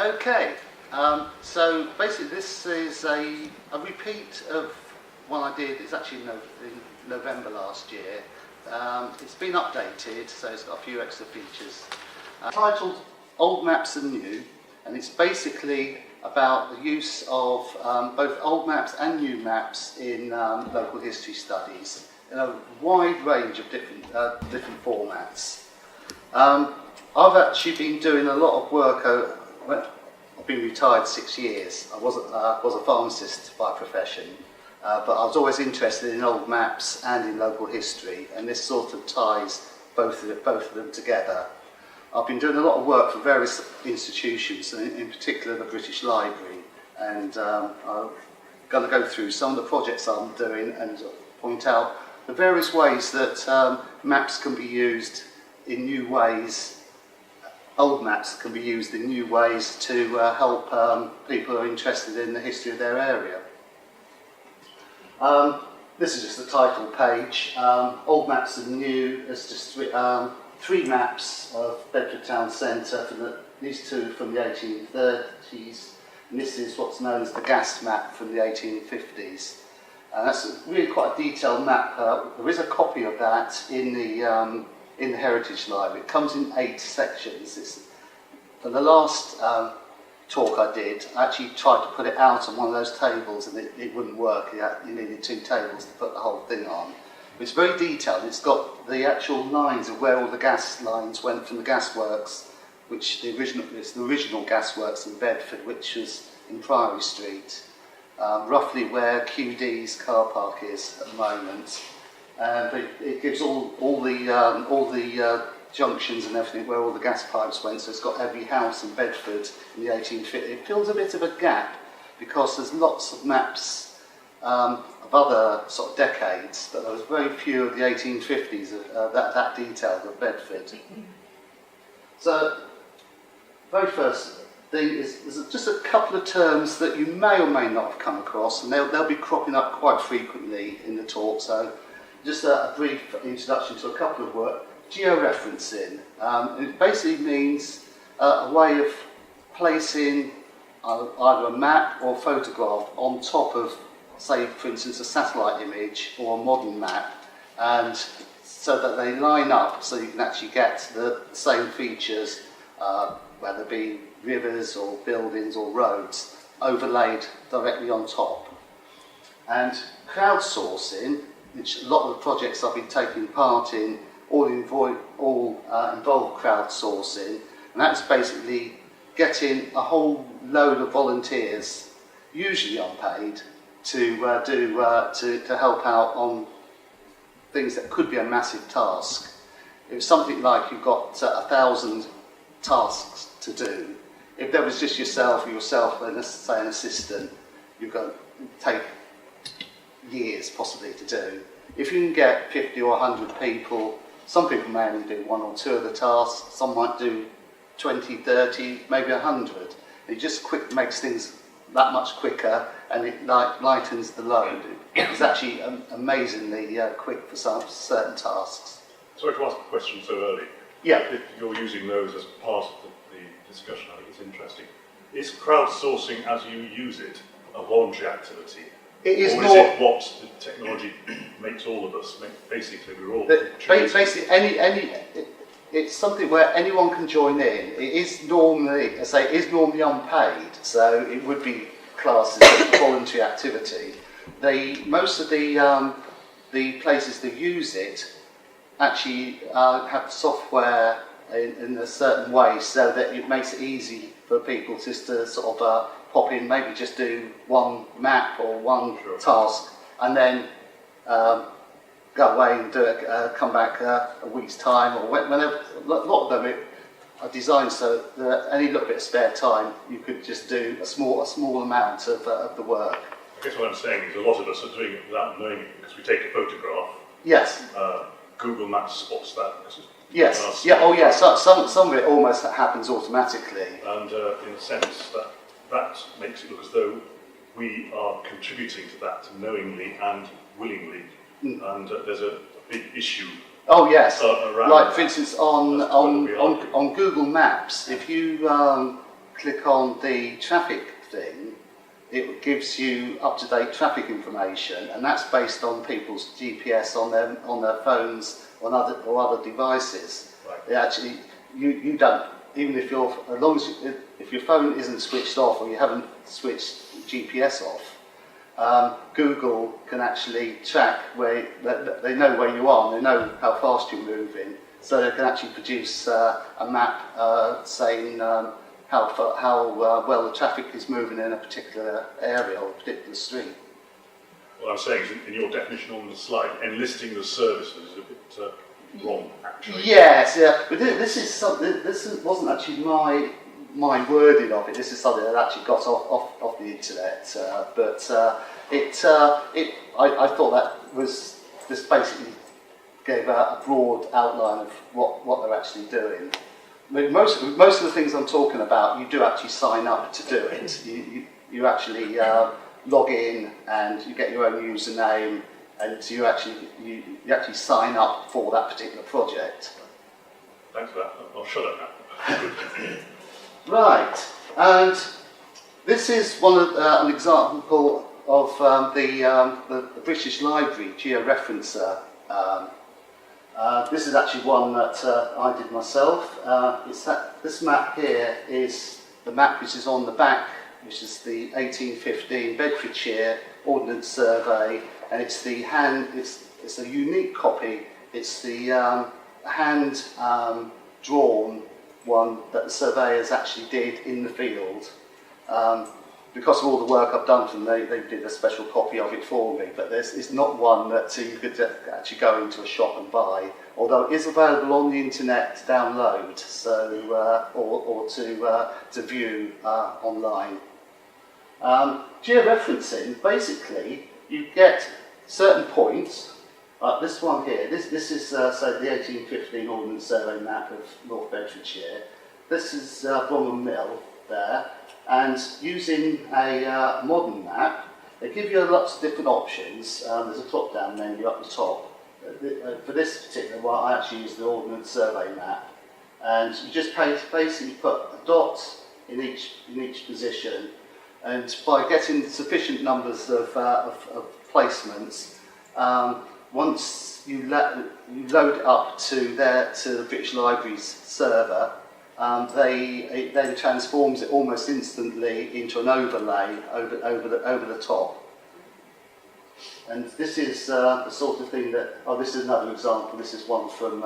Okay, so basically this is a repeat of one I did. It's actually in November last year. It's been updated, so it's got a few extra features. Titled Old Maps and New, and it's basically about the use of both old maps and new maps in local history studies in a wide range of different formats. I've actually been doing a lot of work. I've been retired 6 years. I was a pharmacist by profession, but I was always interested in old maps and in local history, and this sort of ties both of them together. I've been doing a lot of work for various institutions, in particular the British Library, and I'm going to go through some of the projects I'm doing and point out the various ways that maps can be used in new ways. Old maps can be used in new ways to help people who are interested in the history of their area. This is just the title page. Old Maps and New. There's just three maps of Bedford Town Centre. These two from the 1830s, and this is what's known as the gas map from the 1850s. That's really quite a detailed map. There is a copy of that in the Heritage Library. It comes in 8 sections. For the last talk I did, I actually tried to put it out on one of those tables, and it wouldn't work. You needed 2 tables to put the whole thing on. It's very detailed. It's got the actual lines of where all the gas lines went from the gasworks, which it's the original gasworks in Bedford, which was in Priory Street, roughly where QD's car park is at the moment. But it gives all the junctions and everything where all the gas pipes went. So it's got every house in Bedford in the 1850s. It fills a bit of a gap because there's lots of maps of other sort of decades, but there was very few of the 1850s that detailed of Bedford. So, very first thing is there's just a couple of terms that you may or may not have come across, and they'll be cropping up quite frequently in the talk. So, just a brief introduction to a couple of words. Geo-referencing. It basically means a way of placing either a map or a photograph on top of, say, for instance, a satellite image or a modern map, and so that they line up so you can actually get the same features, whether it be rivers or buildings or roads, overlaid directly on top. And crowdsourcing, which a lot of the projects I've been taking part in all involve crowdsourcing, and that's basically getting a whole load of volunteers, usually unpaid, to help out on things that could be a massive task. It was something like you've got 1,000 tasks to do. If there was just yourself and say an assistant, you've got to take years possibly to do. If you can get 50 or 100 people, some people may only do 1 or 2 of the tasks, some might do 20, 30, maybe 100. It just makes things that much quicker, and it lightens the load. It's actually amazingly quick for some certain tasks. Sorry to ask a question so early. Yeah. If you're using those as part of the discussion, I think it's interesting. Is crowdsourcing as you use it a voluntary activity? It is or not. Is it what the technology makes all of us? Basically, we're all. Basically, it's something where anyone can join in. It is normally, unpaid, so it would be classed as a voluntary activity. Most of the places that use it actually have software in a certain way, so that it makes it easy for people just to sort of pop in, maybe just do one map or one task, and then go away and do it, come back a week's time or whenever. A lot of them are designed so that any little bit of spare time you could just do a small amount of the work. I guess what I'm saying is a lot of us are doing it without knowing it, because we take a photograph. Yes. Google Maps spots that. Yes. Yeah. Oh, yeah. So, some of it almost happens automatically. And in a sense, that makes it look as though we are contributing to that knowingly and willingly. And there's a big issue. Oh yes. Around like for instance on Google Maps, if you click on the traffic thing, it gives you up-to-date traffic information, and that's based on people's GPS on their phones or other devices. Right. It actually, you don't, even if you're, as long as if your phone isn't switched off or you haven't switched GPS off, Google can actually track where they know where you are, and they know how fast you're moving, so they can actually produce a map saying how well the traffic is moving in a particular area or a particular street. What I'm saying is, in your definition on the slide, enlisting the services is a bit wrong, actually. Yes, yeah, but this is something. Wasn't actually my wording of it. This is something that I actually got off the internet. I thought that was just basically gave a broad outline of what they're actually doing. I mean, most of the things I'm talking about, you do actually sign up to do it. You actually log in and you get your own username, and you actually sign up for that particular project. Thanks for that. I'll shut up now. Right, and this is an example of the British Library Geo-referencer. This is actually one that I did myself. This map here is the map which is on the back, which is the 1815 Bedfordshire Ordnance Survey, and it's a unique copy. It's the hand drawn one that the surveyors actually did in the field. Because of all the work I've done for them, they did a special copy of it for me, but it's not one that you could actually go into a shop and buy, although it is available on the internet to download, or to view online. Geo-referencing, basically, you get certain points, like this one here. This is, say, the 1815 Ordnance Survey map of North Bedfordshire. This is Bromham Mill there. And using a modern map, they give you lots of different options. There's a drop-down menu up the top. For this particular one, I actually use the Ordnance Survey map. And you just basically put a dot in each position. And by getting sufficient numbers of placements, once you load it up to the British Library's server, it then transforms it almost instantly into an overlay over the top. And this is the sort of thing that. Oh, this is another example. This is one from.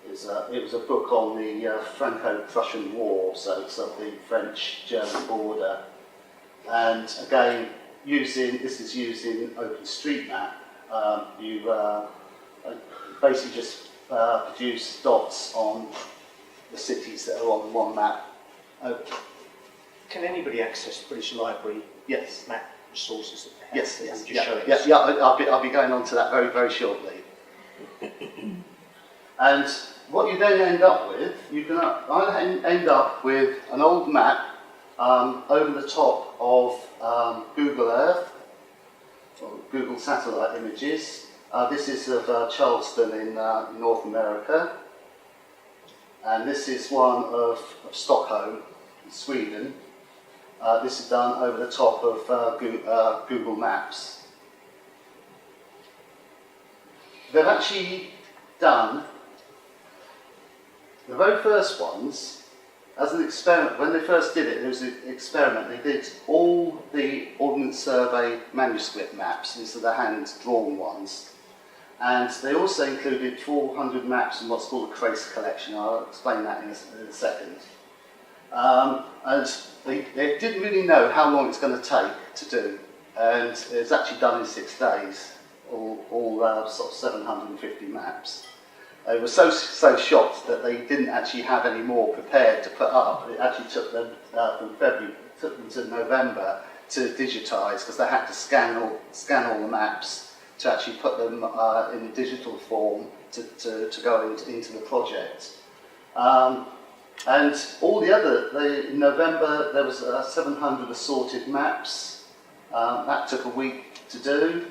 It was a book on the Franco-Prussian War, so it's of the French-German border. And again, this is using OpenStreetMap. You basically just produce dots on the cities that are on one map. Can anybody access British Library Yes. map resources? Yes. Just Yeah. show it. Yeah. I'll be going on to that very, very shortly. And what you then end up with, I end up with an old map over the top of Google Earth, or Google satellite images. This is of Charleston in North America. And this is one of Stockholm, in Sweden. This is done over the top of Google Maps. They've actually done the very first ones as an experiment. When they first did it, was an experiment. They did all the Ordnance Survey manuscript maps. These are the hand-drawn ones. And they also included 400 maps in what's called a Trace collection. I'll explain that in a second. And they didn't really know how long it's going to take to do. And it was actually done in 6 days, all sort of 750 maps. They were so shocked that they didn't actually have any more prepared to put up. It actually took them from February, took them to November to digitise, because they had to scan all the maps to actually put them in digital form to go into the project. And all in November there was 700 assorted maps. That took a week to do.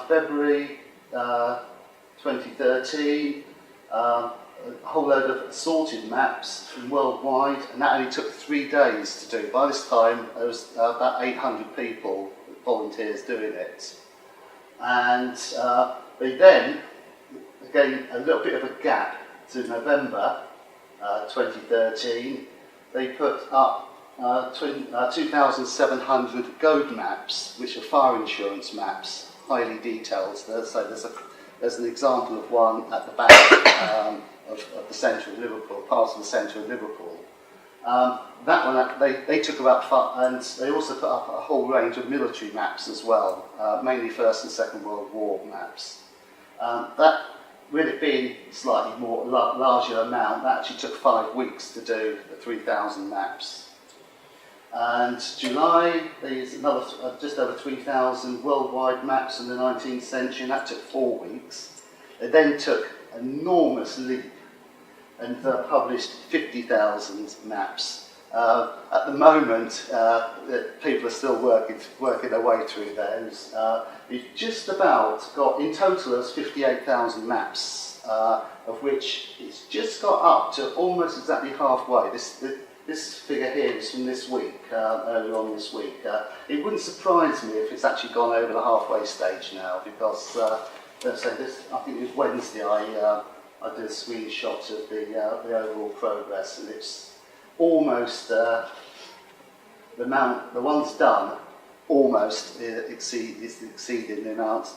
February 2013, a whole load of assorted maps from worldwide, and that only took 3 days to do. By this time, there was about 800 people, volunteers, doing it. And they then, again, a little bit of a gap to November 2013, they put up 2,700 GOAD maps, which are fire insurance maps, highly detailed. So there's an example of one at the back of the centre of Liverpool, part of the centre of Liverpool. That one, they took about, and they also put up a whole range of military maps as well, mainly First and Second World War maps. That, with it being slightly more larger amount, that actually took 5 weeks to do the 3,000 maps. And July, there's another just over 3,000 worldwide maps in the 19th century, and that took 4 weeks. They then took an enormous leap and published 50,000 maps. At the moment, people are still working their way through those. We've just about got, in total, there's 58,000 maps, of which it's just got up to almost exactly halfway. This figure here is from this week, earlier on this week. It wouldn't surprise me if it's actually gone over the halfway stage now, because let's say this, I think it was Wednesday, I did a screenshot of the overall progress, and it's almost the ones done almost is exceeding the amount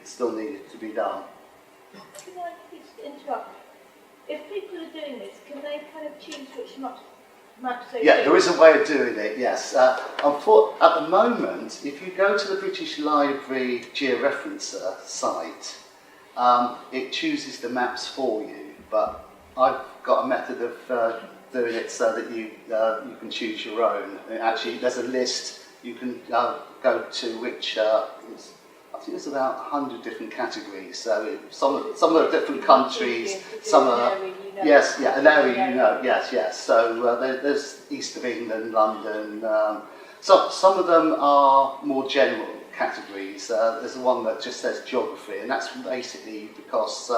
still needed to be done. Can I just interrupt? If people are doing this, can they kind of choose which maps they do? Yeah, there is a way of doing it, yes. At the moment, if you go to the British Library Geo-referencer site, it chooses the maps for you, but I've got a method of doing it so that you can choose your own. And actually, there's a list you can go to which I think there's about 100 different categories. So some are different countries, some are yes, yeah, an area you know, yes. So there's East of England, London. Some of them are more general categories. There's one that just says geography, and that's basically because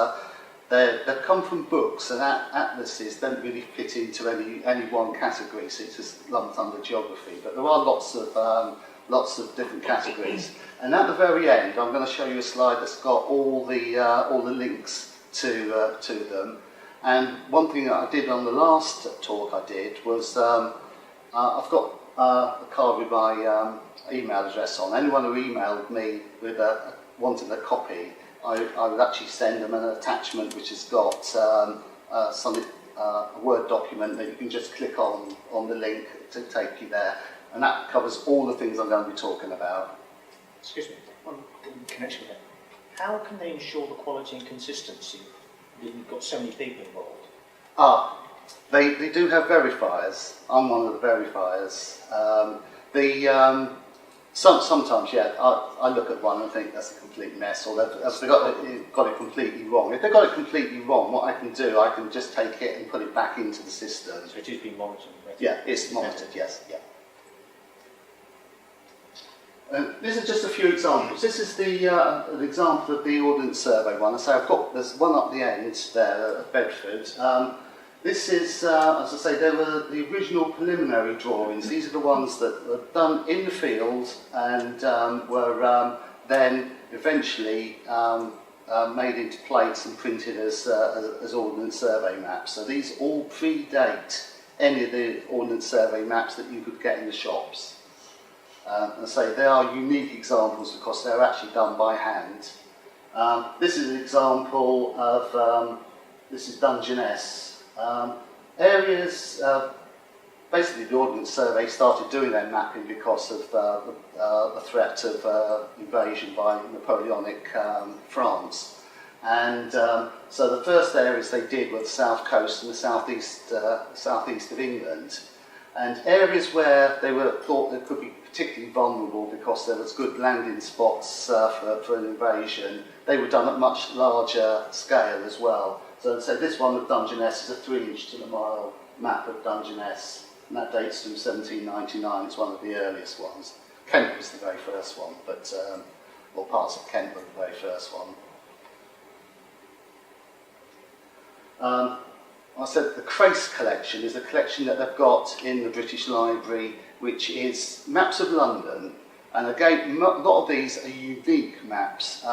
they come from books, and atlases don't really fit into any one category, so it's just lumped under geography. But there are lots of different categories. And at the very end, I'm going to show you a slide that's got all the links to them. And one thing that I did on the last talk I did was I've got a card with my email address on. Anyone who emailed me with wanting a copy, I would actually send them an attachment which has got a Word document that you can just click on the link to take you there. And that covers all the things I'm going to be talking about. Excuse me, one connection with that. How can they ensure the quality and consistency when you've got so many people involved? They do have verifiers. I'm one of the verifiers. Sometimes, yeah, I look at one and think that's a complete mess, or they've got it completely wrong. If they've got it completely wrong, what I can do, I can just take it and put it back into the system. So it is being monitored? Right? Yeah, it's monitored, yes, yeah. These are just a few examples. This is an example of the Ordnance Survey one. So there's one up the end there at Bedford. This is, as I say, they were the original preliminary drawings. These are the ones that were done in the field and were then eventually made into plates and printed as Ordnance Survey maps. So these all predate any of the Ordnance Survey maps that you could get in the shops. And so they are unique examples because they're actually done by hand. This is an example of, this is Dungeness. Areas, basically the Ordnance Survey started doing their mapping because of the threat of invasion by Napoleonic France. And so the first areas they did were the south coast and the southeast of England. And areas where they thought they could be particularly vulnerable because there was good landing spots for an invasion, they were done at much larger scale as well. So this one of Dungeness is a 3-inch to the mile map of Dungeness, and that dates from 1799. It's one of the earliest ones. Kent was the very first one, but or parts of Kent were the very first one. I said the Crace collection is a collection that they've got in the British Library, which is maps of London. And again, a lot of these are unique maps.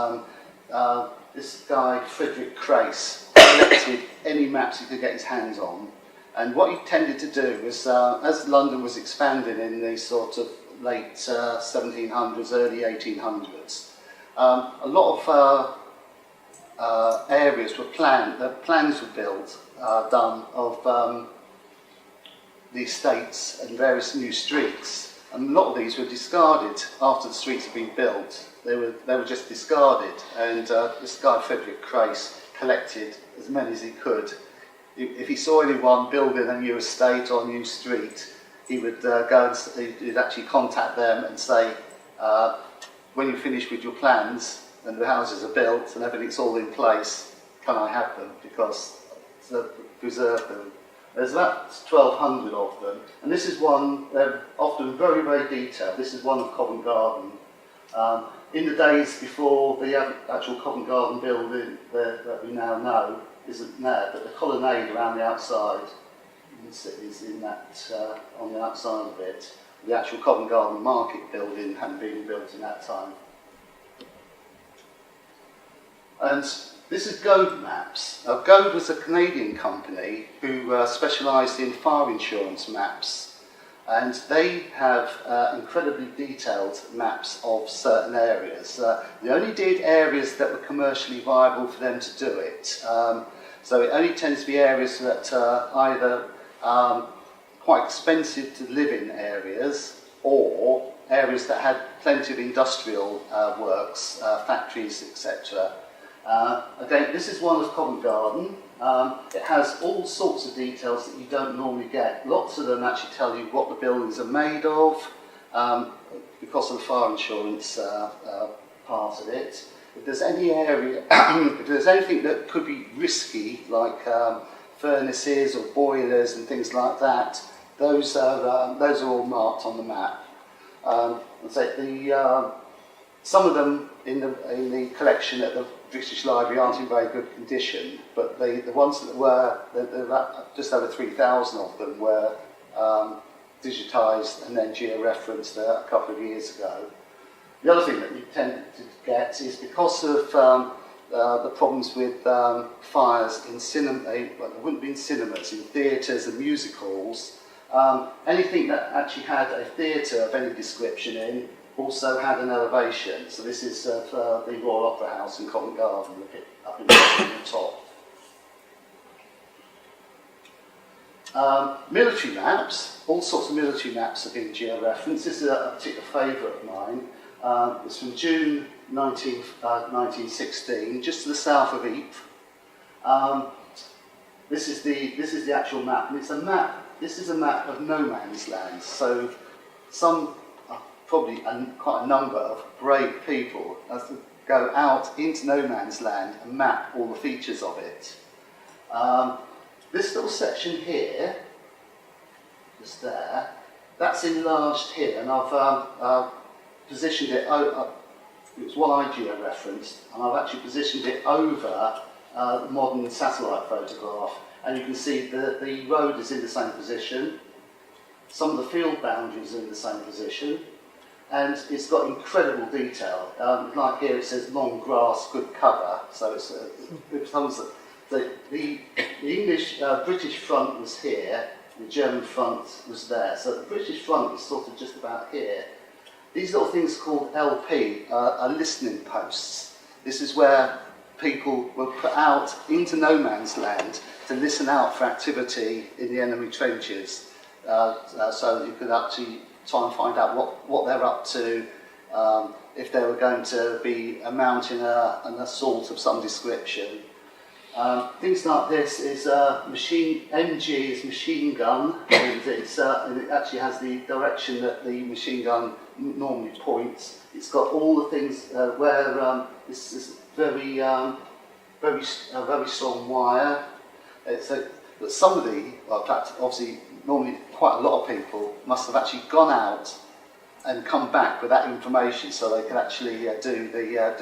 This guy, Frederick Crace, collected any maps he could get his hands on. And what he tended to do was, as London was expanding in the sort of late 1700s, early 1800s, a lot of areas were planned, plans were built, done of the estates and various new streets. And a lot of these were discarded after the streets had been built. They were just discarded. And this guy, Frederick Crace, collected as many as he could. If he saw anyone building a new estate or a new street, he would go and he'd actually contact them and say, when you finish with your plans and the houses are built and everything's all in place, can I have them? Because to preserve them. There's about 1,200 of them, and this is one, they're often very, very detailed. This is one of Covent Garden. In the days before the actual Covent Garden building that we now know isn't there, but the colonnade around the outside is in that, on the outside of it. The actual Covent Garden Market building hadn't been built in that time. And this is Goad Maps. Now, Goad was a Canadian company who specialised in fire insurance maps, and they have incredibly detailed maps of certain areas. They only did areas that were commercially viable for them to do it. So it only tends to be areas that are either quite expensive to live in areas, or areas that had plenty of industrial works, factories, etc. Again, this is one of Covent Garden. It has all sorts of details that you don't normally get. Lots of them actually tell you what the buildings are made of, because of the fire insurance part of it. If there's any area, if there's anything that could be risky, like furnaces or boilers and things like that, those are all marked on the map. Some of them in the collection at the British Library aren't in very good condition, but the ones that were, just over 3,000 of them were digitised and then geo-referenced a couple of years ago. The other thing that you tend to get is because of the problems with fires in cinema, well, there wouldn't be in cinemas, in theatres and music halls, anything that actually had a theatre of any description in also had an elevation. So this is the Royal Opera House in Covent Garden, up in the top. Military maps, all sorts of military maps have been geo-referenced. This is a particular favourite of mine. It's from June 1916, just to the south of Ypres. This is the actual map, and it's a map. This is a map of no man's land. So probably quite a number of brave people have to go out into no man's land and map all the features of it. This little section here, just there, that's enlarged here, and I've positioned it over. It's what I geo-referenced, and I've actually positioned it over the modern satellite photograph, and you can see the road is in the same position. Some of the field boundaries are in the same position. And it's got incredible detail. Like here it says long grass, good cover. So it's the English, British front was here, the German front was there. So the British front is sort of just about here. These little things called LP are listening posts. This is where people were put out into no man's land to listen out for activity in the enemy trenches, so that you could actually try and find out what they're up to, if they were going to be mounting an assault of some description. Things like this is MG is machine gun, and it actually has the direction that the machine gun normally points. It's got all the things where this is very strong wire. But somebody, well, in fact, obviously, normally quite a lot of people must have actually gone out and come back with that information so they could actually do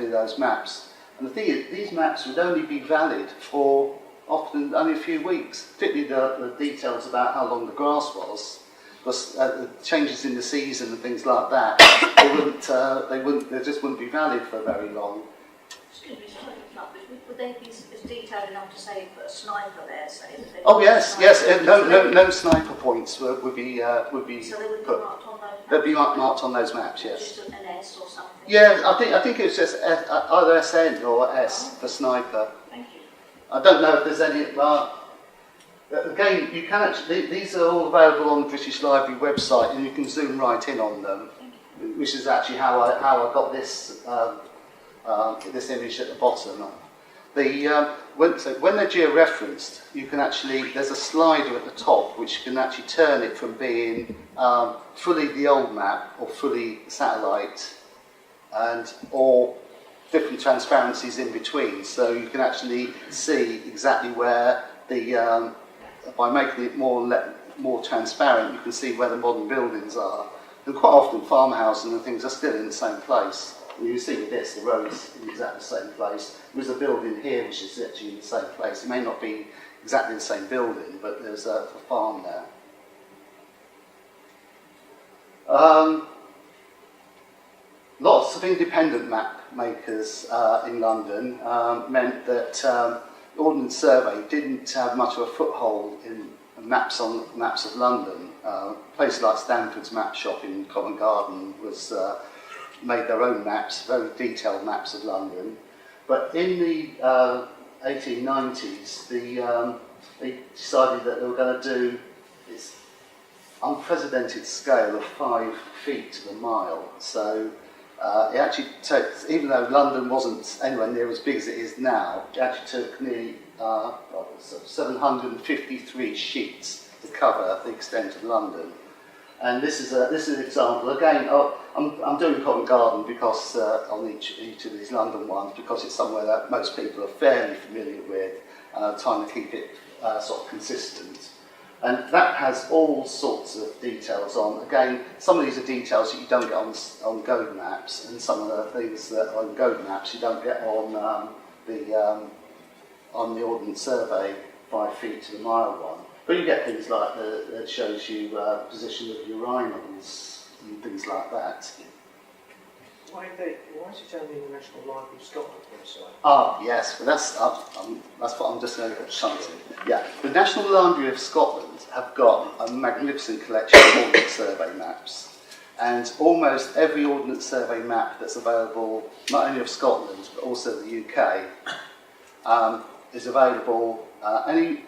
those maps. And the thing is, these maps would only be valid for often only a few weeks, particularly the details about how long the grass was. Because the changes in the season and things like that, they just wouldn't be valid for very long. Excuse me, sorry to interrupt, but would they be as detailed enough to say put a sniper there, say? That they Oh put a yes, sniper yes. there? No sniper points would be So they would be put. marked on those maps? They'd be marked on those maps. Yes. Just an S or something? Yeah, I think it was just either SN or S for sniper. Thank you. I don't know if there's any. Again, you can actually. These are all available on the British Library website, and you can zoom right in on them, which is actually how I got this this image at the bottom. When they're geo-referenced, you can actually. There's a slider at the top which can actually turn it from being fully the old map or fully satellite, or different transparencies in between. So you can actually see exactly where the by making it more transparent, you can see where the modern buildings are. And quite often farmhouses and things are still in the same place. And you see with this, the road's in exactly the same place. There's a building here which is actually in the same place. It may not be exactly the same building, but there's a farm there. Lots of independent map makers in London meant that Ordnance Survey didn't have much of a foothold in maps of London. Places like Stanford's Map Shop in Covent Garden made their own maps, very detailed maps of London. But in the 1890s, they decided that they were going to do this unprecedented scale of 5 feet to the mile. So it actually took, even though London wasn't anywhere near as big as it is now, it actually took nearly 753 sheets to cover the extent of London. And this is an example. Again, I'm doing Covent Garden because on each of these London ones, because it's somewhere that most people are fairly familiar with, and I'm trying to keep it sort of consistent. And that has all sorts of details on. Again, some of these are details that you don't get on Google Maps, and some of the things that are on Google Maps you don't get on the Ordnance Survey 5 feet to the mile one. But you get things like that shows you position of urinals and things like that. Why is it only in the National Library of Scotland website? Ah, yes, but that's what I'm just going to come to. Yeah, the National Library of Scotland have got a magnificent collection of Ordnance Survey maps, and almost every Ordnance Survey map that's available, not only of Scotland but also the UK, is available.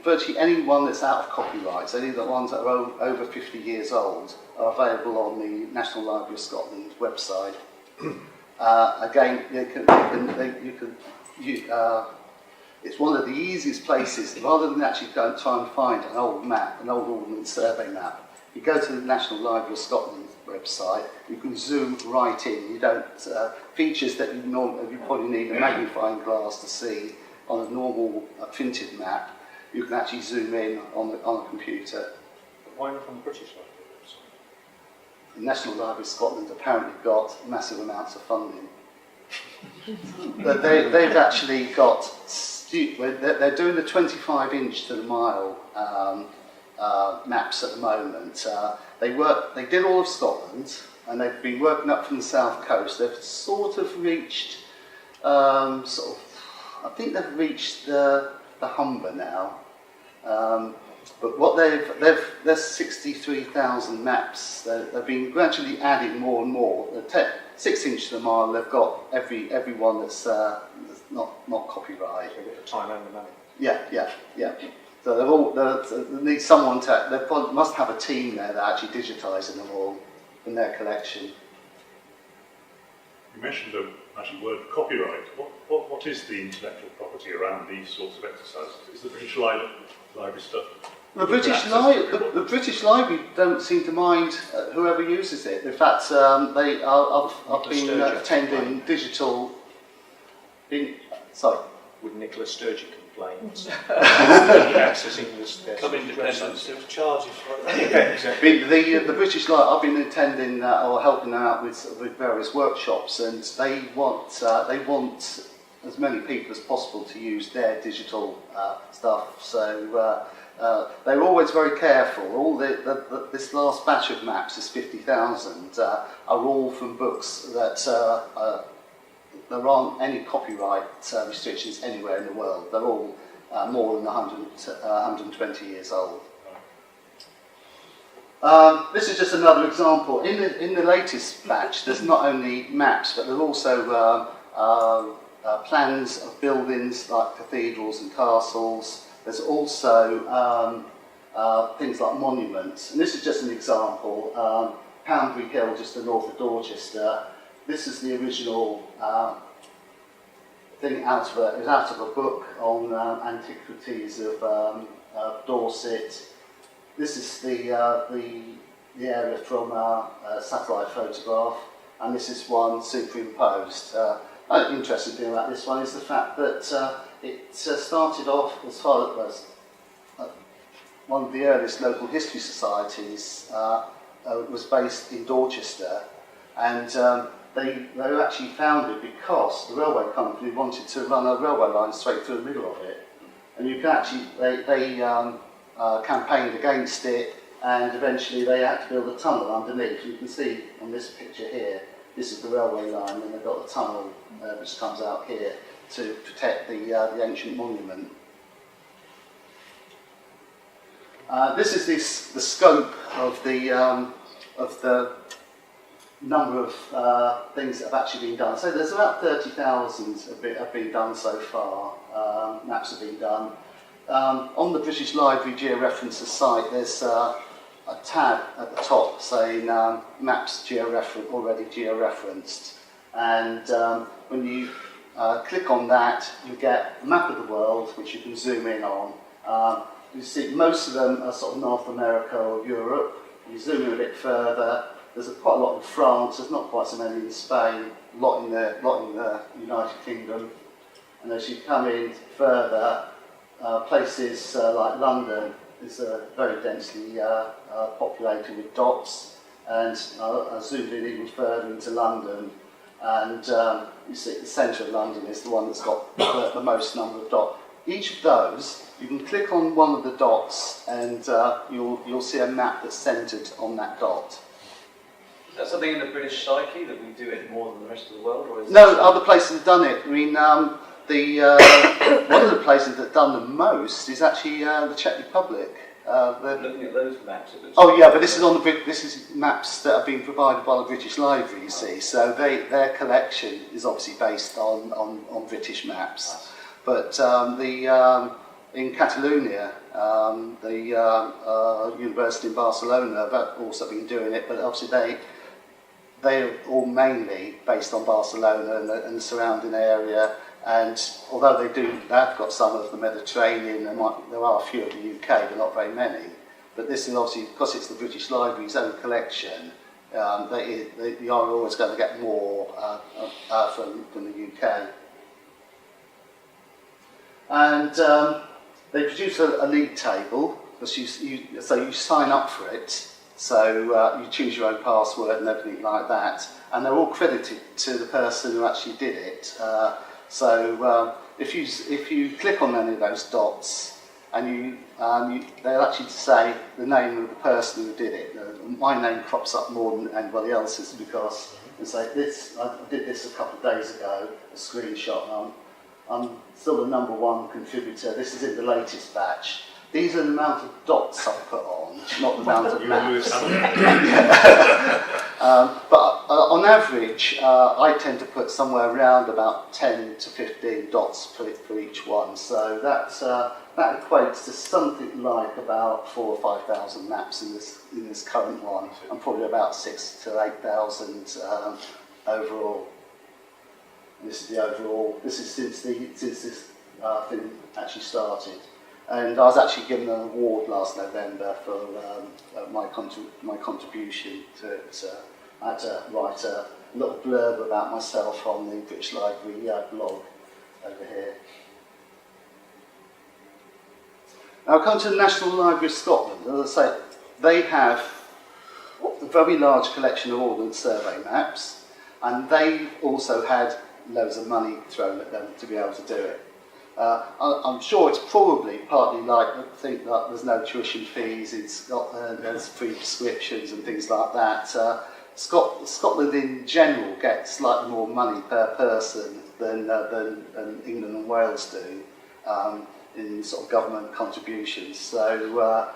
Virtually any one that's out of copyright, so any of the ones that are over 50 years old, are available on the National Library of Scotland website. Again, it's one of the easiest places, rather than actually go and try and find an old map, an old Ordnance Survey map. You go to the National Library of Scotland website, you can zoom right in. You don't features that you probably need a magnifying glass to see on a normal printed map. You can actually zoom in on a computer. But why not on the British Library website? The National Library of Scotland apparently got massive amounts of funding. They've actually got, they're doing the 25-inch to the mile maps at the moment. They did all of Scotland, and they've been working up from the south coast. They've sort of reached, I think they've reached the Humber now. But what there's 63,000 maps. They've been gradually adding more and more. 6 inch to the mile, they've got every one that's not copyright. So they've got the time and the money. Yeah. So they need someone to. They must have a team there that actually digitising them all in their collection. You mentioned the magic word copyright. What is the intellectual property around these sorts of exercises? Is the British Library stuff? The British Library don't seem to mind whoever uses it. In fact, I've been attending digital. Would Nicola Sturgeon complain? Accessing this. Come independence, there was charges for that. Yeah, exactly. The British Library, I've been attending or helping them out with various workshops, and they want as many people as possible to use their digital stuff. So they were always very careful. All this last batch of maps, this 50,000, are all from books that there aren't any copyright restrictions anywhere in the world. They're all more than 120 years old. This is just another example. In the latest batch, there's not only maps, but there are also plans of buildings like cathedrals and castles. There's also things like monuments. And this is just an example. Poundbury Hill, just to the north of Dorchester. This is the original thing it was out of a book on antiquities of Dorset. This is the area from a satellite photograph, and this is one superimposed. An interesting thing about this one is the fact that it started off as far as one of the earliest local history societies was based in Dorchester, and they were actually founded because the railway company wanted to run a railway line straight through the middle of it, and you can actually they campaigned against it, and eventually they had to build a tunnel underneath. You can see on this picture here, this is the railway line, and they've got a tunnel which comes out here to protect the ancient monument. This is the scope of the number of things that have actually been done. So there's about 30,000 have been done so far. Maps have been done. On the British Library Geo-referencing site, there's a tab at the top saying maps already geo-referenced, and when you click on that, you get a map of the world which you can zoom in on. You see most of them are sort of North America or Europe. You zoom in a bit further, there's quite a lot in France, there's not quite so many in Spain, a lot in the United Kingdom, and as you come in further, places like London is very densely populated with dots, and I zoomed in even further into London, and you see the centre of London is the one that's got the most number of dots. Each of those, you can click on one of the dots, and you'll see a map that's centred on that dot. Is that something in the British psyche that we do it more than the rest of the world? Or is No, other places have done it. I mean, one of the places that's done the most is actually the Czech Republic. looking at those maps, it looks Oh yeah, but this is maps that have been provided by the British Library, you see. So their collection is obviously based on British maps. But in Catalonia, the University in Barcelona have also been doing it, but obviously they're all mainly based on Barcelona and the surrounding area. And although they've got some of the Mediterranean, there are a few of the UK, but not very many. But this is obviously, because it's the British Library's own collection, they are always going to get more from the UK. And they produce a league table, because so you sign up for it, so you choose your own password and everything like that, and they're all credited to the person who actually did it. So if you click on any of those dots, and they'll actually say the name of the person who did it. My name crops up more than anybody else's because it's like this. I did this a couple of days ago, a screenshot. I'm still the #1 contributor. This is in the latest batch. These are the amount of dots I've put on, not the amount of maps. But on average, I tend to put somewhere around about 10 to 15 dots for each one. So that equates to something like about 4,000 or 5,000 maps in this current one, and probably about 6,000 to 8,000 overall. And this is the overall. This is since this thing actually started. And I was actually given an award last November for my contribution to it. I had to write a little blurb about myself on the British Library blog over here. Now I come to the National Library of Scotland. As I say, they have a very large collection of Ordnance Survey maps, and they also had loads of money thrown at them to be able to do it. I'm sure it's probably partly like I think that there's no tuition fees in Scotland, there's free prescriptions and things like that. Scotland in general gets slightly more money per person than England and Wales do in sort of government contributions. So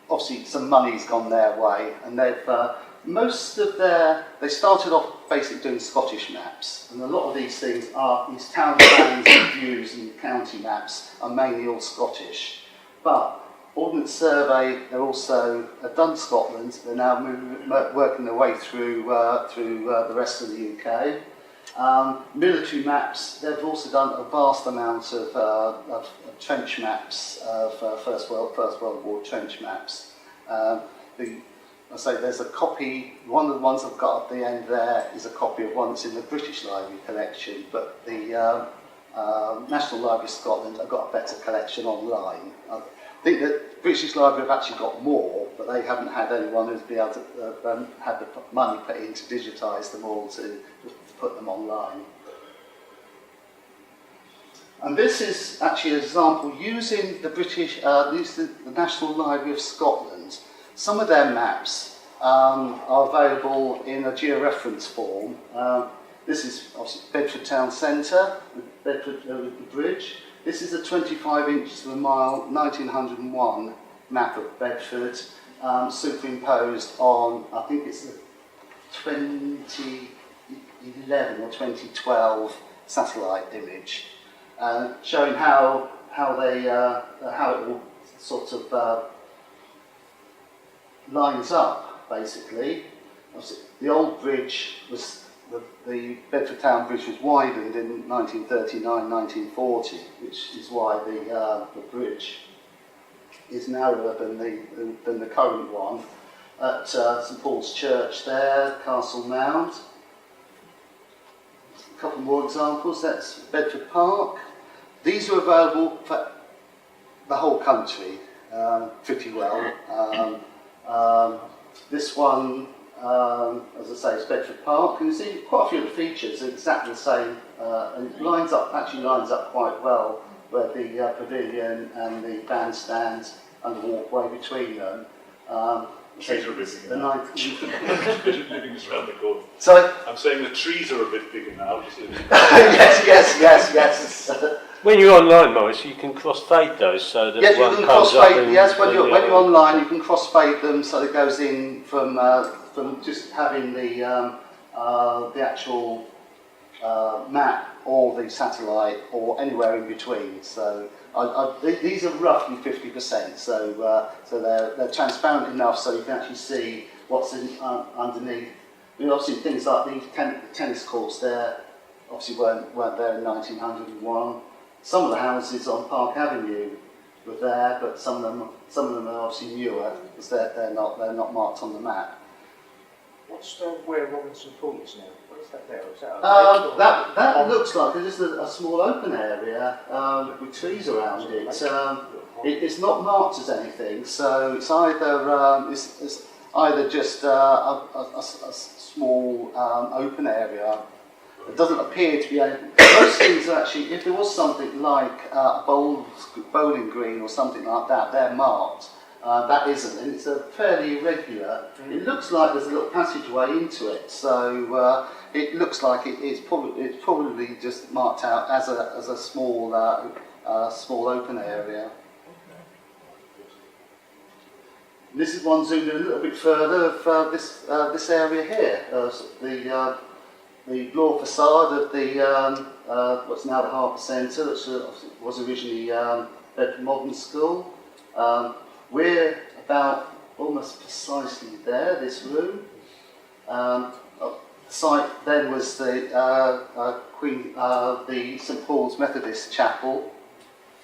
obviously some money's gone their way, and they've they started off basically doing Scottish maps, and a lot of these things are, these town plans and views and county maps are mainly all Scottish. But Ordnance Survey, they're also done Scotland, they're now working their way through the rest of the UK. Military maps, they've also done a vast amount of trench maps, of First World War trench maps. I say there's a copy, one of the ones I've got at the end there is a copy of one that's in the British Library collection, but the National Library of Scotland have got a better collection online. I think that British Library have actually got more, but they haven't had anyone who's been able to had the money put in to digitise them all to put them online. And this is actually an example using the the National Library of Scotland. Some of their maps are available in a geo-reference form. This is obviously Bedford Town Centre, Bedford the bridge. This is a 25 inches to the mile 1901 map of Bedford, superimposed on, I think it's the 2011 or 2012 satellite image, showing how it all sort of lines up, basically. The old bridge was, the Bedford Town Bridge was widened in 1939-1940, which is why the bridge is narrower than the current one. At St Paul's Church there, Castle Mound. A couple more examples, that's Bedford Park. These are available for the whole country pretty well. This one, as I say, is Bedford Park, and you see quite a few of the features are exactly the same, and it lines up quite well, where the pavilion and the bandstand and the walkway between them. Trees are a bit bigger now. Living around the corner. Sorry? I'm saying the trees are a bit bigger now. yes. When you're online, Maurice, you can cross-fade those so that Yes, one you can comes up. crossfade. Yes, when you're online, you can crossfade them so it goes in from just having the actual map or the satellite or anywhere in between. So these are roughly 50%. So they're transparent enough so you can actually see what's underneath. I mean, obviously things like these tennis courts there obviously weren't there in 1901. Some of the houses on Park Avenue were there, but some of them are obviously newer because they're not marked on the map. What's where Robinson Pool is now? What is that there? Is that That looks like it's just a small open area with trees around it. It's not marked as anything, so it's either just a small open area. It doesn't appear to be any. Most things are actually, if there was something like a bowling green or something like that, they're marked. That isn't, and it's a fairly irregular. It looks like there's a little passageway into it, so it looks like it's probably just marked out as a small open area. And this is one zoomed in a little bit further of this area here. The floor facade of the what's now the Harbour Centre, which was originally Bedford Modern School. We're about almost precisely there, this room. The site then was the St Paul's Methodist Chapel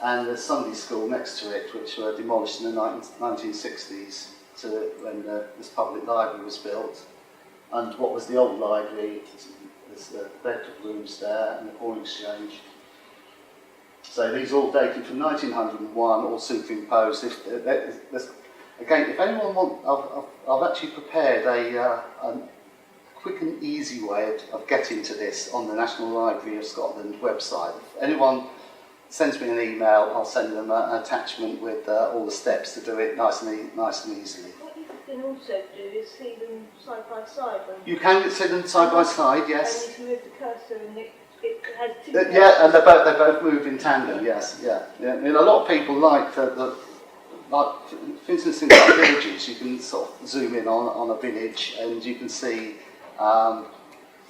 and the Sunday School next to it, which were demolished in the 1960s when this public library was built. And what was the old library, there's the Bedford rooms there and the Corn Exchange. So these are all dated from 1901, all superimposed. Again, if anyone wants, I've actually prepared a quick and easy way of getting to this on the National Library of Scotland website. If anyone sends me an email, I'll send them an attachment with all the steps to do it nice and easily. What you can also do is see them side by side. You can see them side by side, yes. And you can move the cursor and it has two. Yeah, and they both move in tandem. Yes, yeah. I mean, a lot of people like like, for instance, in like villages, you can sort of zoom in on a village and you can see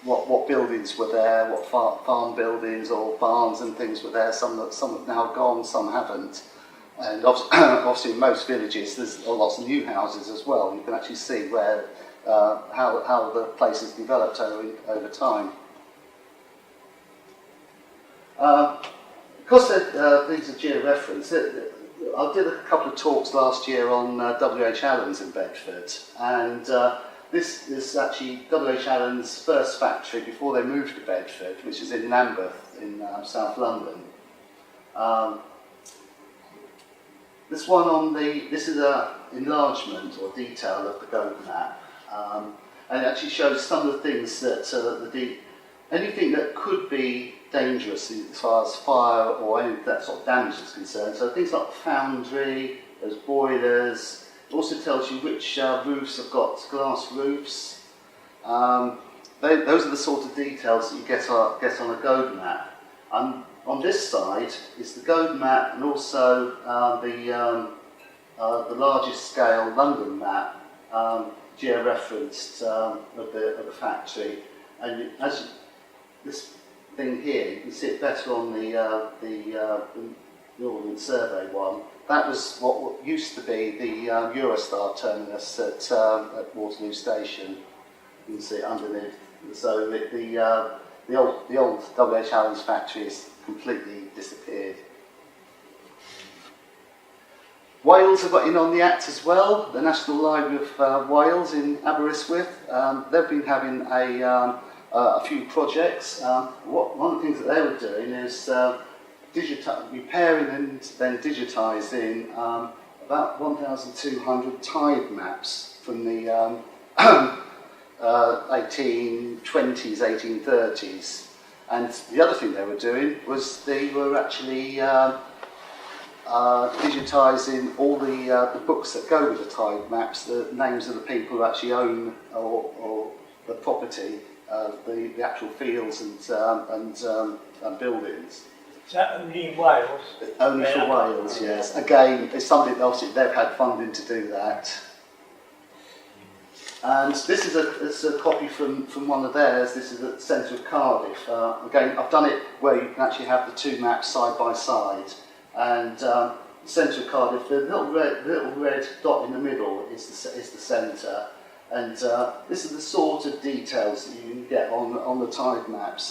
what buildings were there, what farm buildings or barns and things were there. Some have now gone, some haven't. And obviously, in most villages, there's lots of new houses as well. You can actually see where how the place has developed over time. Because these are geo-reference, I did a couple of talks last year on W.H. Allen's in Bedford, and this is actually W.H. Allen's first factory before they moved to Bedford, which is in Lambeth in South London. This is an enlargement or detail of the Goat map, and it actually shows some of the things that anything that could be dangerous as far as fire or any of that sort of damage is concerned. So things like the foundry, there's boilers. It also tells you which roofs have got glass roofs. Those are the sort of details that you get on a Goad map. On this side is the Goad map and also the largest scale London map, geo-referenced of the factory. And this thing here, you can see it better on the Northern Survey one. That was what used to be the Eurostar terminus at Waterloo Station. You can see it underneath. So the old W.H. Allen's factory has completely disappeared. Wales have got in on the act as well. The National Library of Wales in Aberystwyth. They've been having a few projects. One of the things that they were doing is repairing and then digitising about 1,200 tide maps from the 1820s, 1830s. And the other thing they were doing was they were actually digitising all the books that go with the tide maps, the names of the people who actually own or the property, the actual fields and buildings. Is that only in Wales? Only for Wales, yes. Again, it's something else that they've had funding to do that. And this is a copy from one of theirs. This is at the centre of Cardiff. Again, I've done it where you can actually have the two maps side by side. And centre of Cardiff, the little red dot in the middle is the centre. And this is the sort of details that you can get on the tide maps.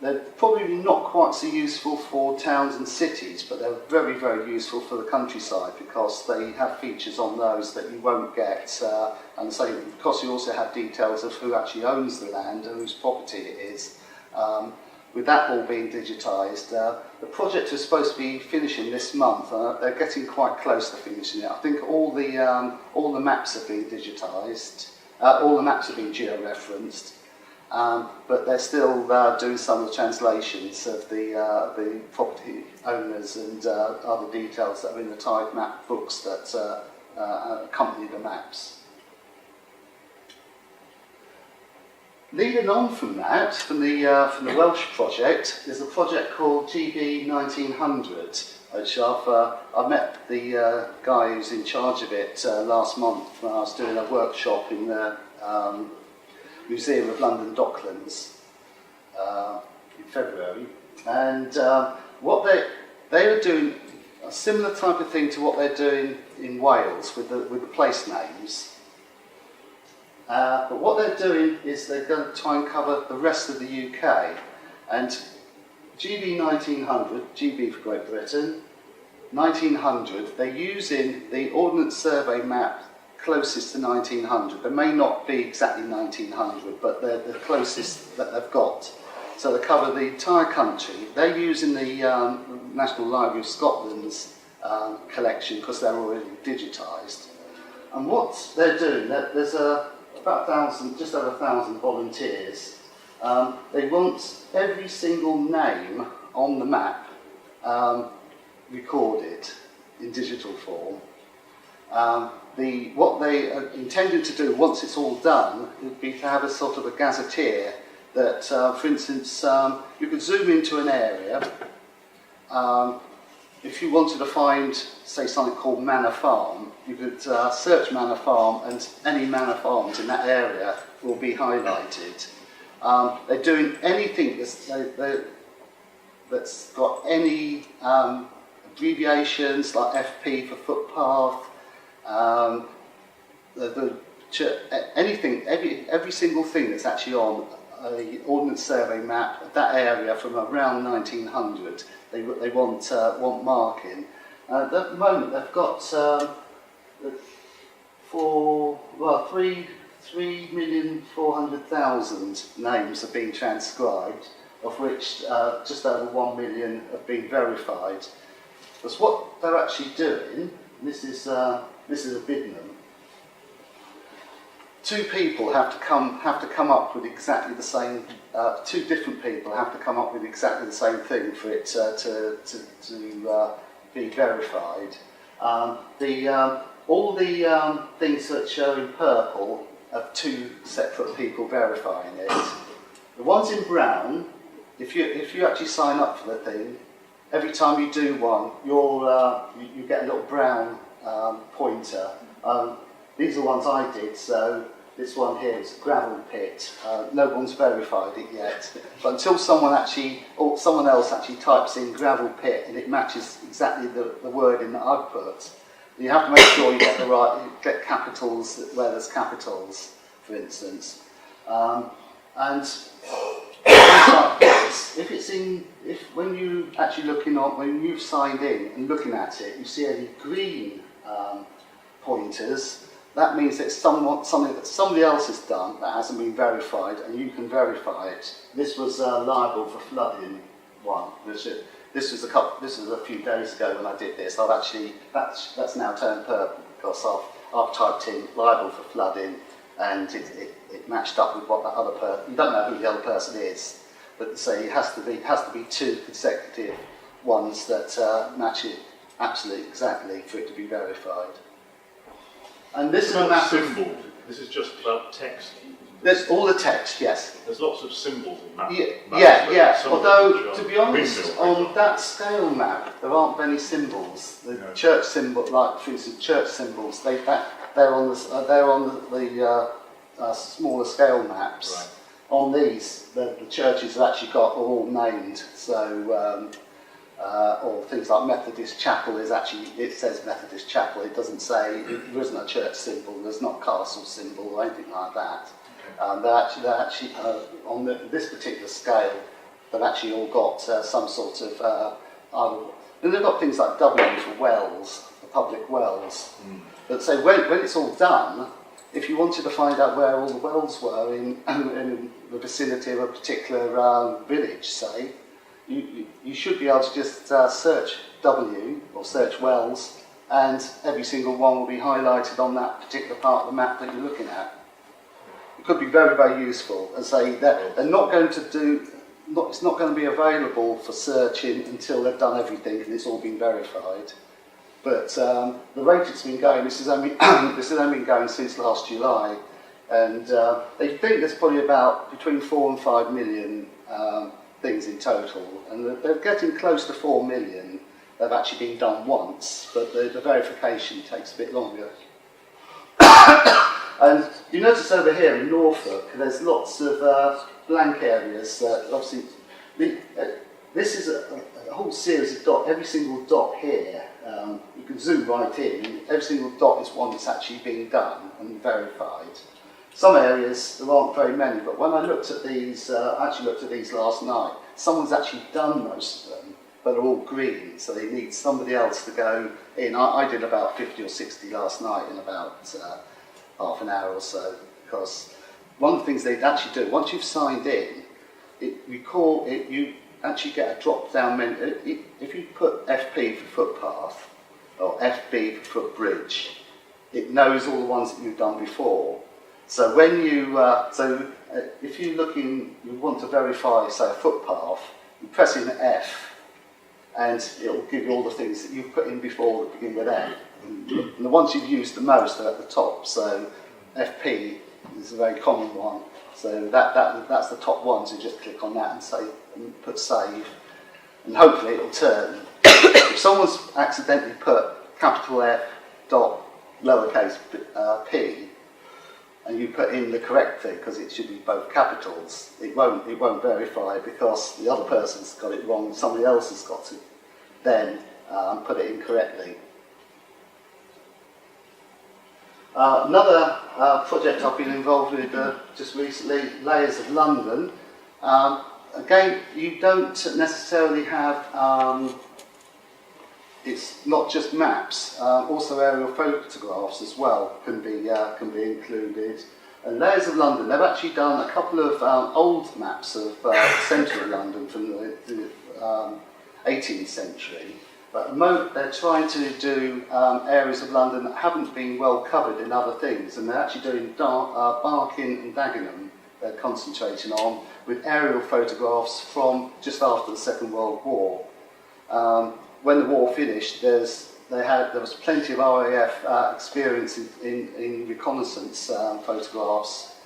They're probably not quite so useful for towns and cities, but they're very, very useful for the countryside because they have features on those that you won't get. And so, because you also have details of who actually owns the land and whose property it is. With that all being digitised, the project is supposed to be finishing this month. They're getting quite close to finishing it. I think all the maps have been digitised, all the maps have been geo-referenced. But they're still doing some of the translations of the property owners and other details that are in the tide map books that accompany the maps. Leading on from that, from the Welsh project, is a project called GB 1900, which I met the guy who's in charge of it last month when I was doing a workshop in the Museum of London Docklands in February, and what they were doing a similar type of thing to what they're doing in Wales with the place names. But what they're doing is they're going to try and cover the rest of the UK, and GB 1900, GB for Great Britain, 1900. They're using the Ordnance Survey map closest to 1900. They may not be exactly 1900, but they're the closest that they've got. So they cover the entire country. They're using the National Library of Scotland's collection because they're already digitised. And what they're doing, there's about 1,000, just over 1,000 volunteers. They want every single name on the map recorded in digital form. What they are intended to do once it's all done would be to have a sort of a gazetteer that, for instance, you could zoom into an area. If you wanted to find, say, something called Manor Farm, you could search Manor Farm, and any Manor Farms in that area will be highlighted. They're doing anything that's got any abbreviations like FP for footpath, anything, every single thing that's actually on an Ordnance Survey map of that area from around 1900. They want marking. At the moment, they've got 3,400,000 names have been transcribed, of which just over 1 million have been verified. Because what they're actually doing, this is a Bidnam. Two people have to come up with exactly the same. Two different people have to come up with exactly the same thing for it to be verified. All the things that show in purple are two separate people verifying it. The ones in brown, if you actually sign up for the thing, every time you do one, you get a little brown pointer. These are the ones I did, so this one here is a gravel pit. No one's verified it yet, but until someone else actually types in gravel pit and it matches exactly the wording that I've put, you have to make sure you get get capitals where there's capitals, for instance. And like this, when you actually when you've signed in and looking at it, you see any green pointers, that means it's something that somebody else has done that hasn't been verified, and you can verify it. This was liable for flooding one. This was a few days ago when I did this. That's now turned purple because I've typed in liable for flooding, and it matched up with what that other person. You don't know who the other person is, but say it has to be two consecutive ones that match it absolutely exactly for it to be verified. And this is a massive symbol. This is just about text. There's all the text, yes. There's lots of symbols in maps. Yeah. Although, to be honest, on that scale map, there aren't many symbols. The church symbol, like for instance, church symbols, they're on the smaller scale maps. Right. On these, the churches have actually got all named. So, or things like Methodist Chapel it says Methodist Chapel. It doesn't say there isn't a church symbol. There's not castle symbol or anything like that. They're actually on this particular scale. They've actually all got some sort of. And they've got things like W for wells, for public wells. But so when it's all done, if you wanted to find out where all the wells were in the vicinity of a particular village, say, you should be able to just search W or search wells, and every single one will be highlighted on that particular part of the map that you're looking at. It could be very, very useful. And say that they're not going to do. It's not going to be available for searching until they've done everything and it's all been verified. But the rate it's been going, this has only been going since last July, and they think there's probably about between 4 and 5 million things in total, and they're getting close to 4 million. They've actually been done once, but the verification takes a bit longer. And you notice over here in Norfolk, there's lots of blank areas. Obviously, this is a whole series of dots. Every single dot here, you can zoom right in. Every single dot is one that's actually being done and verified. Some areas there aren't very many, but when I looked at these, I actually looked at these last night. Someone's actually done most of them, but they're all green, so they need somebody else to go in. I did about 50 or 60 last night in about half an hour or so, because one of the things they actually do, once you've signed in, you actually get a drop-down menu. If you put FP for footpath, or FB for footbridge, it knows all the ones that you've done before. So when you, if you want to verify, say, a footpath, you press in F, and it will give you all the things that you've put in before that begin with F. And the ones you've used the most are at the top. So FP is a very common one. So that's the top one. So you just click on that and put save, and hopefully it will turn. If someone's accidentally put capital F dot lowercase p, and you put in the correct thing because it should be both capitals, it won't verify because the other person's got it wrong. Somebody else has got to then put it in correctly. Another project I've been involved with just recently, Layers of London. Again, you don't necessarily have. It's not just maps, also aerial photographs as well can be included. And Layers of London, they've actually done a couple of old maps of central London from the 18th century, but they're trying to do areas of London that haven't been well covered in other things, and they're actually doing Barking and Dagenham they're concentrating on with aerial photographs from just after the Second World War. When the war finished, there was plenty of RAF experience in reconnaissance photographs.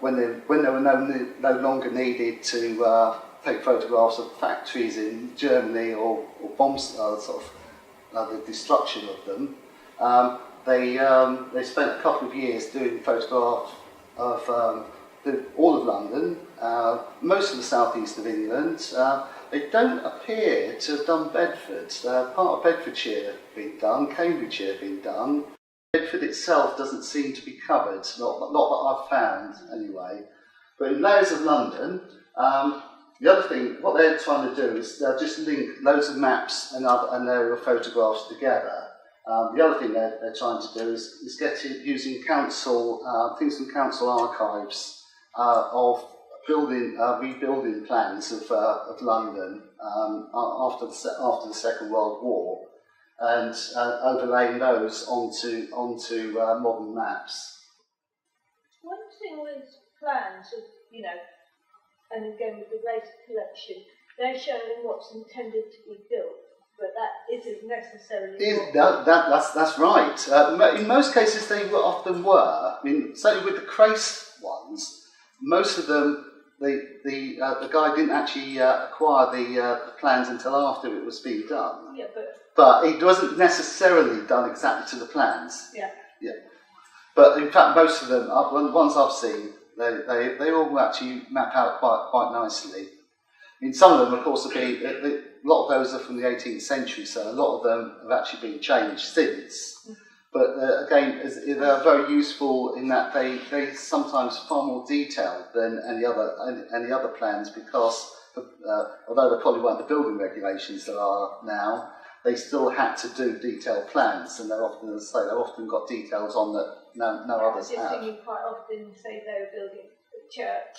When they were no longer needed to take photographs of factories in Germany or bombs, the destruction of them, they spent a couple of years doing photographs of all of London, most of the southeast of England. They don't appear to have done Bedford. Part of Bedfordshire being done, Cambridgeshire being done. Bedford itself doesn't seem to be covered, not that I've found anyway. But in Layers of London, the other thing, what they're trying to do is just link loads of maps and aerial photographs together. The other thing they're trying to do is get it using council, things from council archives of rebuilding plans of London after the Second World War, and overlaying those onto modern maps. One thing with plans of, and again with the waste collection, they're showing what's intended to be built, but that isn't necessarily. That's right. In most cases, they often were. I mean, certainly with the Crace ones, most of them, the guy didn't actually acquire the plans until after it was being done. Yeah, but it wasn't necessarily done exactly to the plans. Yeah. Yeah. But in fact, most of them, the ones I've seen, they all actually map out quite nicely. I mean, some of them, of course, a lot of those are from the 18th century, so a lot of them have actually been changed since. But again, they're very useful in that they sometimes far more detailed than any other plans, because although they probably weren't the building regulations there are now, they still had to do detailed plans, and they've often got details on that no others have. I've just seen quite often say they were building a church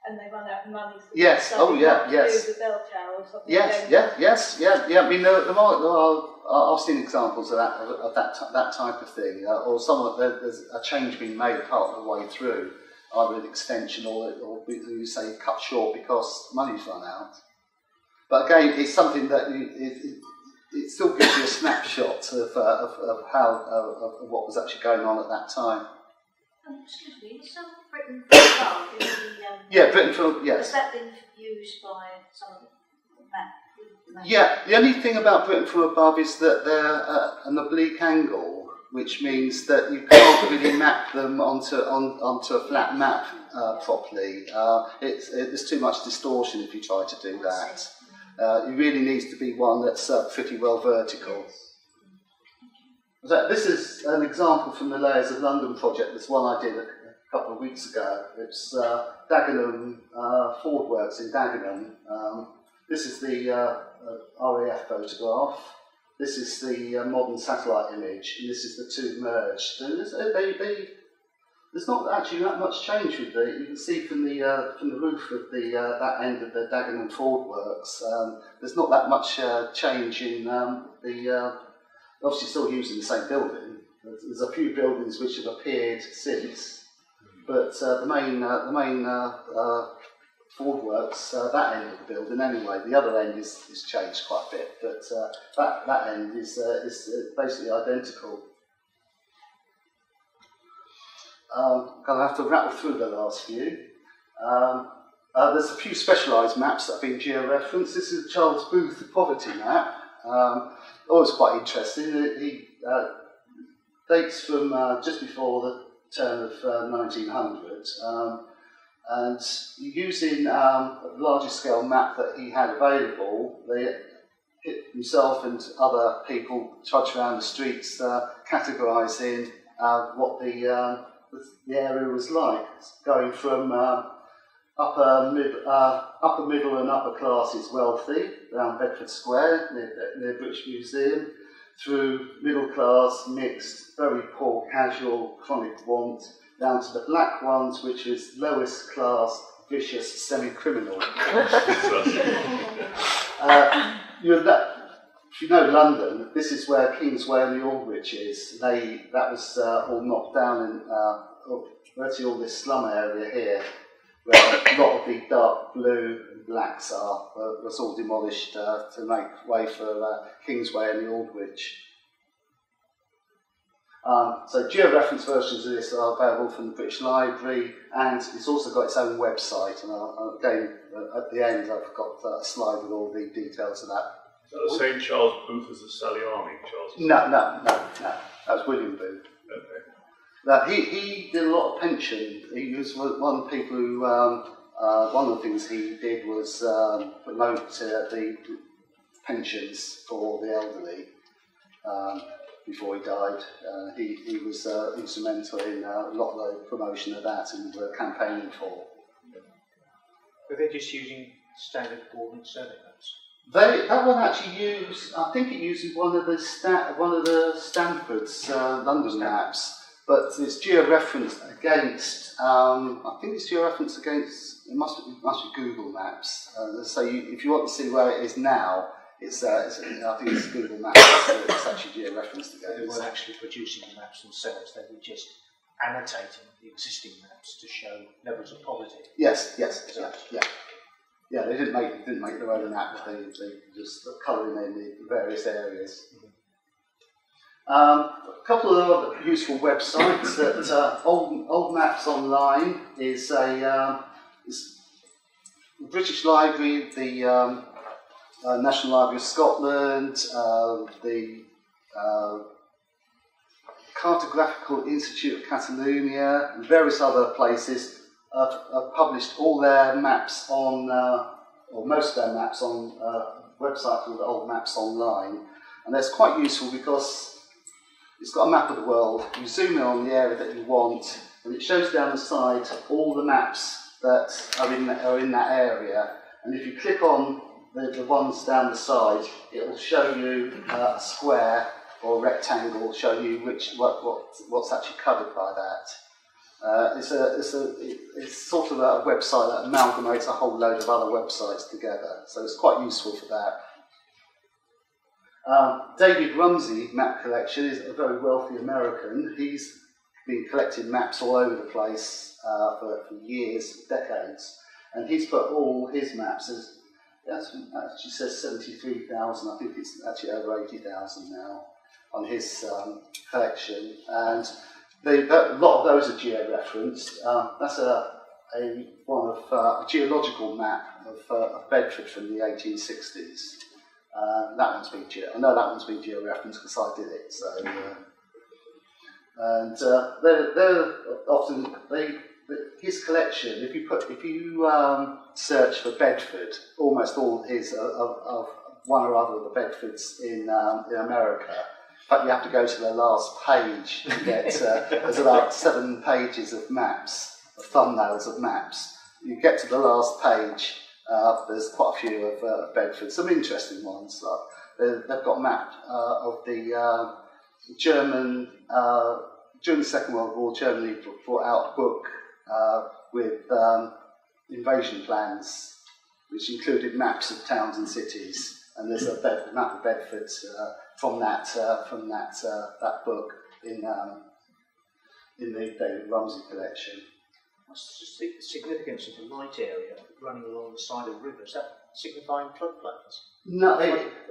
and they run out of money. So yes. Oh yeah. Yes. Do the bell tower or something. Yes. I mean, there are. I've seen examples of that type of thing, or there's a change being made part of the way through, either an extension or you say cut short because money's run out. But again, it's something that it still gives you a snapshot of what was actually going on at that time. Excuse me, is Britain from above in the Britain from, yes. Has that been used by some of the map? Yeah, the only thing about Britain from above is that they're an oblique angle, which means that you can't really map them onto a flat map properly. There's too much distortion if you try to do that. It really needs to be one that's pretty well vertical. So this is an example from the Layers of London project. This one I did a couple of weeks ago. It's Dagenham Ford Works in Dagenham. This is the RAF photograph. This is the modern satellite image, and this is the two merged. And there's not actually that much change with the. You can see from the roof of that end of the Dagenham Ford Works. There's not that much change in the. Obviously, still using the same building. There's a few buildings which have appeared since, but the main Ford Works, that end of the building anyway. The other end is changed quite a bit, but that end is basically identical. I'm going to have to rattle through the last few. There's a few specialised maps that have been geo-referenced. This is Charles Booth poverty map. Always quite interesting. He dates from just before the turn of 1900, and using a larger scale map that he had available, himself and other people trudged around the streets categorising what the area was like, going from upper middle and upper classes wealthy around Bedford Square near British Museum, through middle class, mixed, very poor, casual, chronic want, down to the black ones, which is lowest class, vicious, semi-criminal. If you know London, this is where Kingsway and the Aldwych is. That was all knocked down in virtually all this slum area here, where a lot of the dark blue and blacks was all demolished to make way for Kingsway and the Aldwych. So geo-reference versions of this are available from the British Library, and it's also got its own website. And again, at the end, I've got a slide with all the details of that. Is that the same Charles Booth as the Sally Army, Charles? No. That was William Booth. Okay. He did a lot of pension. He was one of the people who, one of the things he did was promote the pensions for the elderly before he died. He was instrumental in a lot of the promotion of that and campaigning for. Were they just using standard coordinate survey maps? That one actually used, I think it uses one of the Stanford's London maps. But it's geo-referenced against, I think it's geo-referenced against, it must be Google Maps. So if you want to see where it is now, I think it's Google Maps, it's actually geo-referenced against. They weren't actually producing the maps themselves, they were just annotating the existing maps to show levels of poverty. Yes, yeah. Yeah, they didn't make their own map, they just colouring in the various areas. A couple of other useful websites that Old Maps Online is the British Library, the National Library of Scotland, the Cartographical Institute of Catalonia, and various other places have published all their maps on, or most of their maps on a website called Old Maps Online, and that's quite useful because it's got a map of the world. You zoom in on the area that you want, and it shows down the side all the maps that are in that area. And if you click on the ones down the side, it will show you a square or a rectangle, show you what's actually covered by that. It's sort of a website that amalgamates a whole load of other websites together, so it's quite useful for that. David Rumsey Map Collection is a very wealthy American. He's been collecting maps all over the place for years, decades, and he's put all his maps as, actually says 73,000, I think it's actually over 80,000 now on his collection, and a lot of those are geo-referenced. That's a geological map of Bedford from the 1860s. I know that one's been geo-referenced because I did it. So, and they're often his collection. If you search for Bedford, almost all his of one or other of the Bedfords in America. In fact, you have to go to the last page to get. There's about 7 pages of maps, of thumbnails of maps. You get to the last page. There's quite a few of Bedford, some interesting ones. They've got a map of the German, during the Second World War, Germany brought out a book with invasion plans, which included maps of towns and cities. And there's a map of Bedford from that book in the David Rumsey collection. What's the significance of the light area running along the side of rivers? Is that signifying floodplains? No,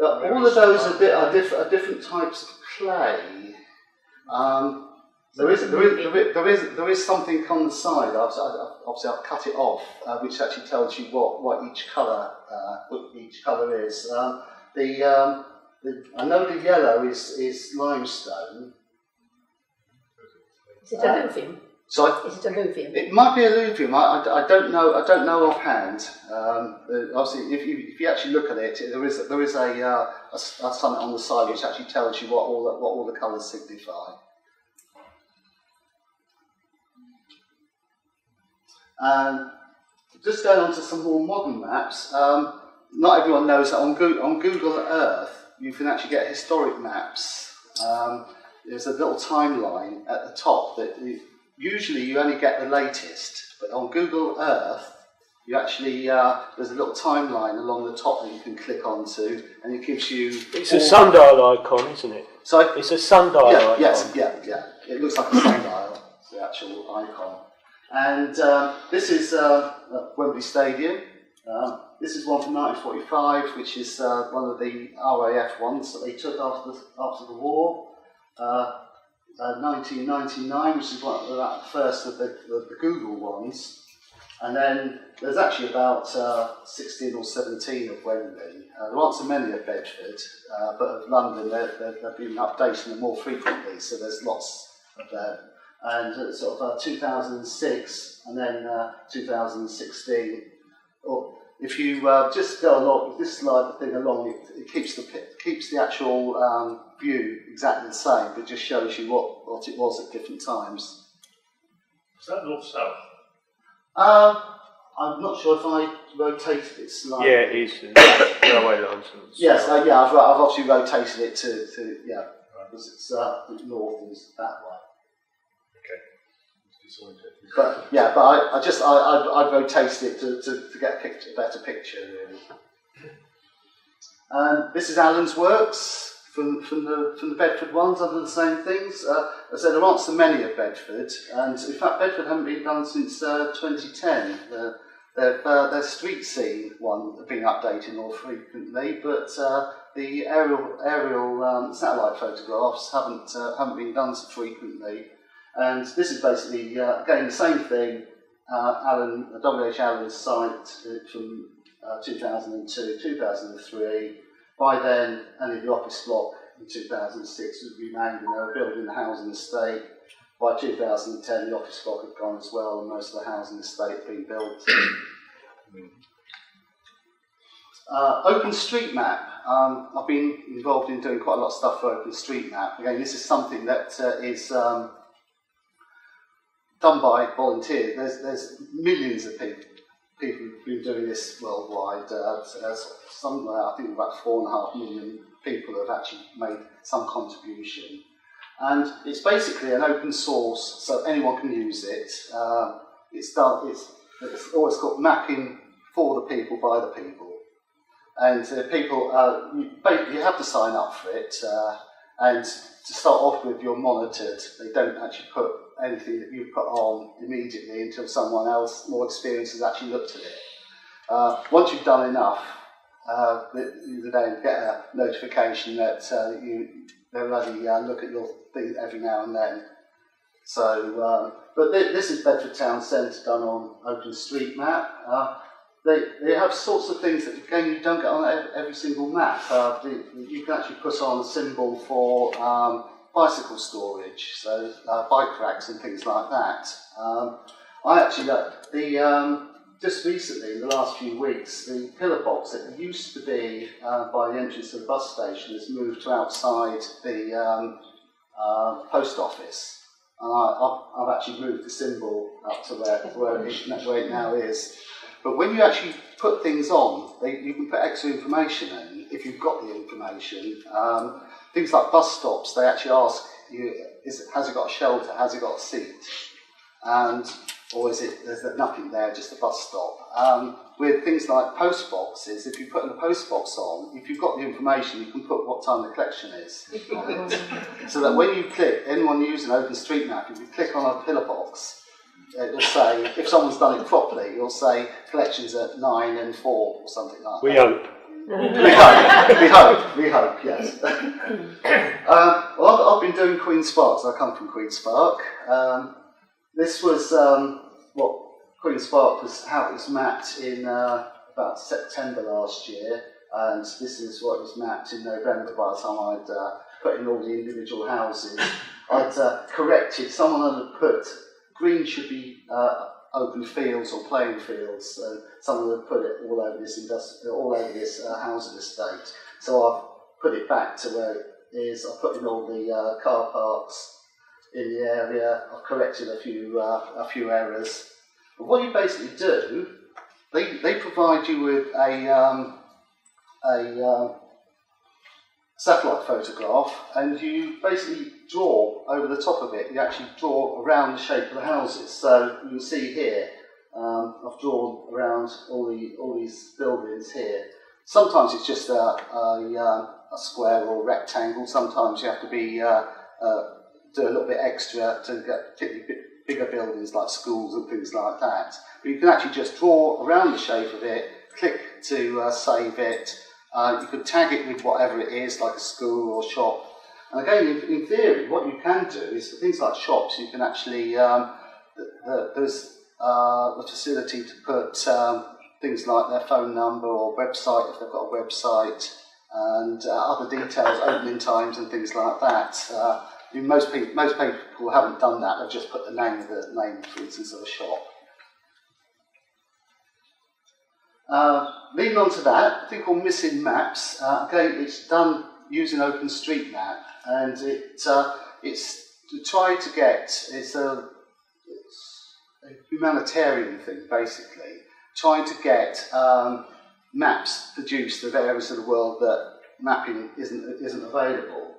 all of those are different types of clay. There is something on the side. Obviously, I've cut it off, which actually tells you what each colour is. I know the yellow is limestone. Is it alluvium? Sorry? Is it alluvium? It might be alluvium. I don't know. I don't know offhand. Obviously, if you actually look at it, there is a something on the side which actually tells you what all the colours signify. Just going on to some more modern maps. Not everyone knows that on Google Earth you can actually get historic maps. There's a little timeline at the top that usually you only get the latest, but on Google Earth you actually there's a little timeline along the top that you can click onto, and it gives you. It's a sundial icon, isn't it? Sorry? It's a sundial icon. Yeah. It looks like a sundial, the actual icon. And this is Wembley Stadium. This is one from 1945, which is one of the RAF ones that they took after the war. 1999, which is one of the first of the Google ones. And then there's actually about 16 or 17 of Wembley. There aren't so many of Bedford, but of London, they've been updating them more frequently, so there's lots there. And sort of 2006 and then 2016. Or if you just go along this slide thing along, it keeps the actual view exactly the same, but just shows you what it was at different times. Is that north-south? I'm not sure if I rotated it slightly. Yeah, it is. Railway lines. Yes, I've obviously rotated it to because it's north is that way. But I rotated it to get a better picture really. This is Alan's works from the Bedford ones, other than saying things. I said there aren't so many of Bedford, and in fact Bedford haven't been done since 2010. Their street scene one have been updated more frequently, but the aerial satellite photographs haven't been done so frequently. And this is basically, again, the same thing, W.H. Allen's site from 2002, 2003. By then, only the office block in 2006 was renamed, and they were building the housing estate. By 2010, the office block had gone as well, and most of the housing estate had been built. OpenStreetMap. I've been involved in doing quite a lot of stuff for OpenStreetMap. Again, this is something that is done by volunteers. There's millions of people who've been doing this worldwide. Somewhere, I think about 4.5 million people have actually made some contribution. And it's basically an open source, so anyone can use it. It's always got mapping for the people by the people. And people, you have to sign up for it. And to start off with, you're monitored. They don't actually put anything that you put on immediately until someone else more experienced has actually looked at it. Once you've done enough, you then get a notification that they'll look at your thing every now and then. So, but this is Bedford Town Centre done on OpenStreetMap. They have sorts of things that, again, you don't get on every single map. You can actually put on a symbol for bicycle storage, so bike racks and things like that. I actually, just recently, in the last few weeks, the pillar box that used to be by the entrance of the bus station has moved to outside the post office. And I've actually moved the symbol up to where it now is. But when you actually put things on, you can put extra information in, if you've got the information. Things like bus stops, they actually ask you, has it got a shelter, has it got a seat? Or is there nothing there, just a bus stop? With things like post boxes, if you put the post box on, if you've got the information, you can put what time the collection is on it. So that when you click, anyone using OpenStreetMap, if you click on a pillar box, It'll say, if someone's done it properly, it'll say collections at 9 and 4 or something like We that. hope. We hope, yes. Well, I've been doing Queen's Park, so I come from Queen's Park. This was what Queen's Park was, how it was mapped in about September last year, and this is what was mapped in November by the time I'd put in all the individual houses. I'd corrected, someone had put green should be open fields or playing fields. So someone had put it all over this housing estate. So I've put it back to where it is. I've put in all the car parks in the area. I've corrected a few errors. But what you basically do, they provide you with a satellite photograph, and you basically draw over the top of it. You actually draw around the shape of the houses. So you can see here, I've drawn around all these buildings here. Sometimes it's just a square or a rectangle. Sometimes you have to be do a little bit extra to get particularly bigger buildings like schools and things like that. But you can actually just draw around the shape of it, click to save it. You could tag it with whatever it is, like a school or shop. And again, in theory, what you can do is for things like shops, you can actually, there's the facility to put things like their phone number or website, if they've got a website, and other details, opening times and things like that. Most people haven't done that, they've just put the name, for instance, of a shop. Leading on to that, a thing called Missing Maps. Again, it's done using OpenStreetMap, and it's to try to get, it's a humanitarian thing basically, trying to get maps produced of areas of the world that mapping isn't available.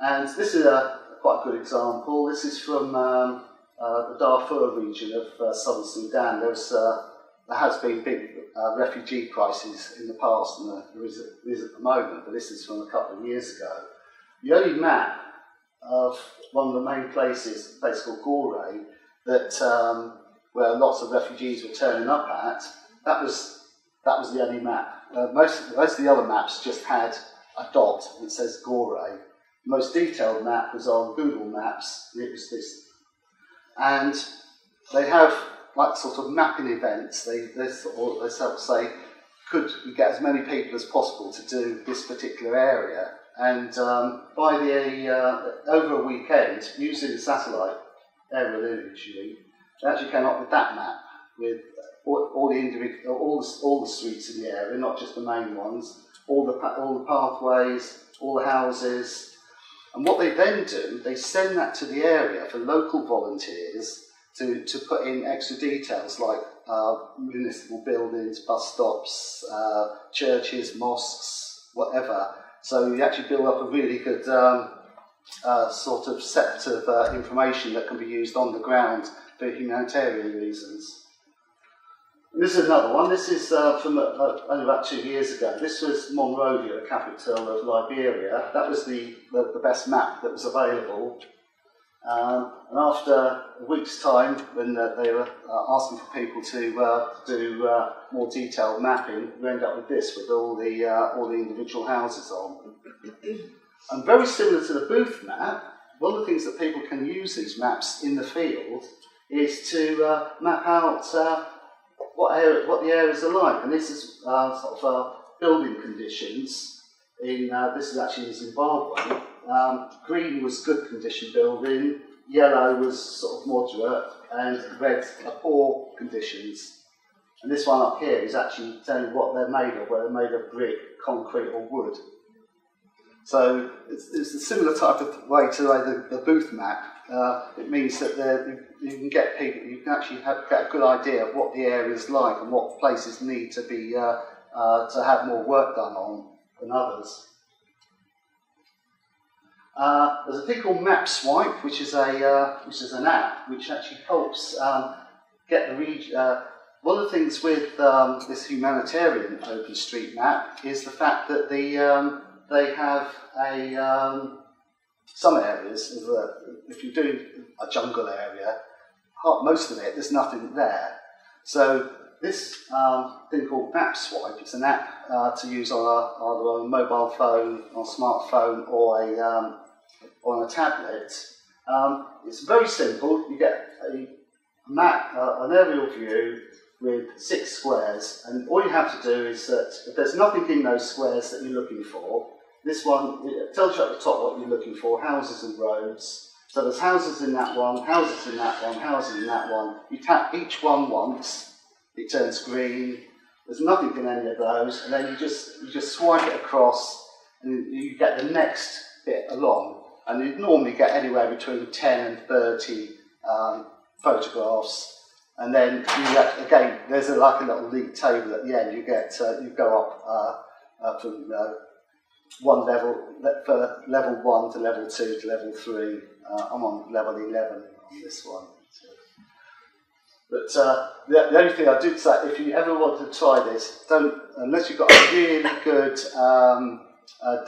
And this is quite a good example. This is from the Darfur region of southern Sudan. There has been big refugee crises in the past, and there is at the moment, but this is from a couple of years ago. The only map of one of the main places, a place called Gore, that where lots of refugees were turning up at, that was the only map. Most of the other maps just had a dot that says Gore. The most detailed map was on Google Maps, and it was this. And they have like sort of mapping events. They sort of say, could we get as many people as possible to do this particular area? And by over a weekend, using the satellite aerial imagery, they actually came up with that map with all the streets in the area, not just the main ones, all the pathways, all the houses. And what they then do, they send that to the area for local volunteers to put in extra details like municipal buildings, bus stops, churches, mosques, whatever. So you actually build up a really good sort of set of information that can be used on the ground for humanitarian reasons. And this is another one. This is from only about 2 years ago. This was Monrovia, the capital of Liberia. That was the best map that was available. And after a week's time, when they were asking for people to do more detailed mapping, we ended up with this, with all the individual houses on. And very similar to the booth map, one of the things that people can use these maps in the field is to map out what the areas are like. And this is sort of building conditions. This is actually in Zimbabwe. Green was good condition building, yellow was sort of moderate, and red are poor conditions. And this one up here is actually telling you what they're made of, whether they're made of brick, concrete or wood. So it's a similar type of way to the booth map. It means that you can get people, you can actually get a good idea of what the area is like and what places need to be to have more work done on than others. There's a thing called Map Swipe, which is an app which actually helps get the region. One of the things with this humanitarian OpenStreetMap is the fact that they have some areas. If you're doing a jungle area, most of it, there's nothing there. So this thing called Map Swipe, it's an app to use on either a mobile phone, on a smartphone, or on a tablet. It's very simple. You get a map, an aerial view with 6 squares, and all you have to do is that if there's nothing in those squares that you're looking for, this one, it tells you at the top what you're looking for, houses and roads. So there's houses in that one, houses in that one, houses in that one. You tap each one once, it turns green. There's nothing in any of those, and then you just swipe it across, and you get the next bit along. And you normally get anywhere between 10 and 30 photographs. And then you get, again, there's like a little league table at the end. You get you go up from one level, for level 1 to level 2 to level 3. I'm on level 11 on this one. But the only thing I did say, if you ever want to try this, don't, unless you've got a really good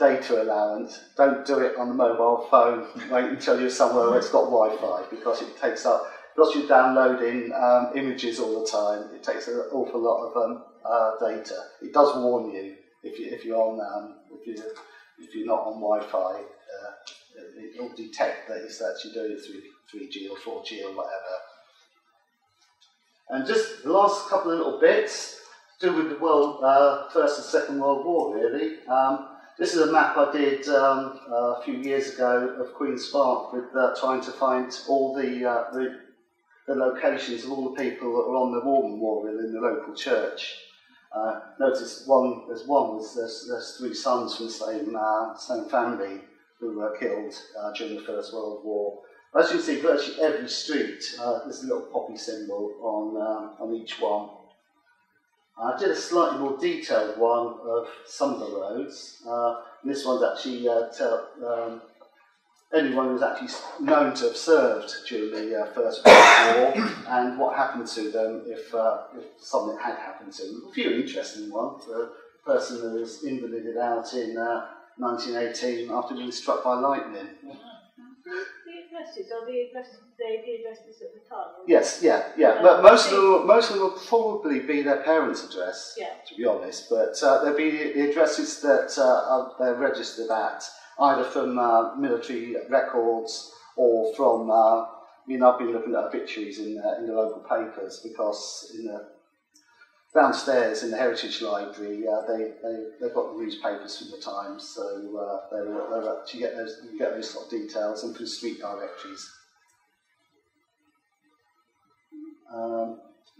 data allowance, don't do it on the mobile phone. Wait until you're somewhere where it's got Wi-Fi, because it takes up, because you're downloading images all the time, it takes an awful lot of data. It does warn you if you're on if you're not on Wi-Fi. It will detect that it's actually doing it through 3G or 4G or whatever. And just the last couple of little bits to do with the First and Second World War, really. This is a map I did a few years ago of Queen's Park, with trying to find all the locations of all the people that were on the war memorial in the local church. Notice there's 3 sons from the same family who were killed during the First World War. As you can see, virtually every street, there's a little poppy symbol on each one. I did a slightly more detailed one of some of the roads. This one's actually anyone who's actually known to have served during the First World War and what happened to them if something had happened to them. A few interesting ones. The person who was invalided out in 1918 after being struck by lightning. The addresses, are the addresses at the time? Yes, yeah. But most of them will probably be their parents' address, to be honest. But there'll be the addresses that they're registered at, either from military records or from. I've been looking at obituaries in the local papers, because downstairs in the Heritage Library, they've got the newspapers from the Times, so they'll actually get those sort of details, and from street directories.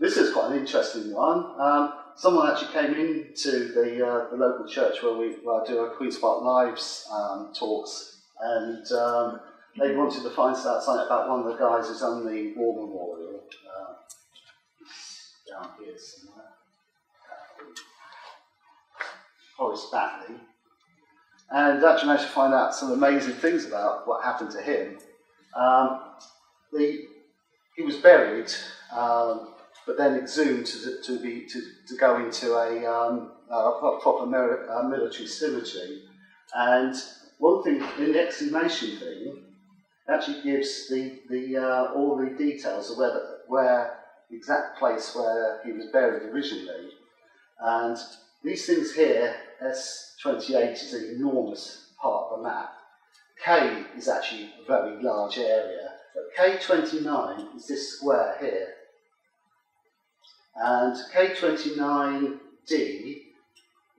This is quite an interesting one. Someone actually came into the local church where I do our Queen's Park Lives talks, and they wanted to find out something about one of the guys who's on the war memorial. Down here somewhere. Maurice Nicholson, and actually managed to find out some amazing things about what happened to him. He was buried, but then exhumed to go into a proper military cemetery. And one thing in the exhumation thing actually gives all the details of where the exact place where he was buried originally. And these things here, S28 is an enormous part of the map. K is actually a very large area, but K29 is this square here. And K29D,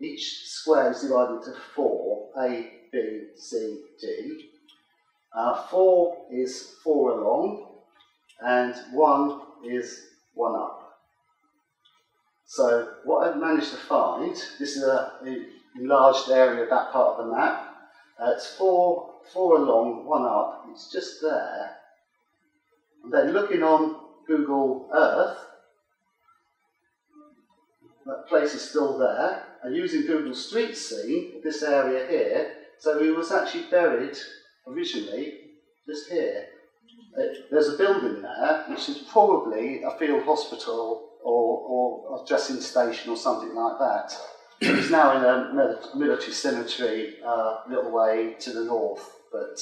each square is divided into 4, A, B, C, D. 4 is 4 along, and 1 is 1 up. So what I've managed to find, this is an enlarged area of that part of the map. It's 4 along, 1 up. It's just there. And then looking on Google Earth, that place is still there. And using Google Street Scene, this area here, so he was actually buried originally just here. There's a building there, which is probably a field hospital or a dressing station or something like that. It's now in a military cemetery a little way to the north, but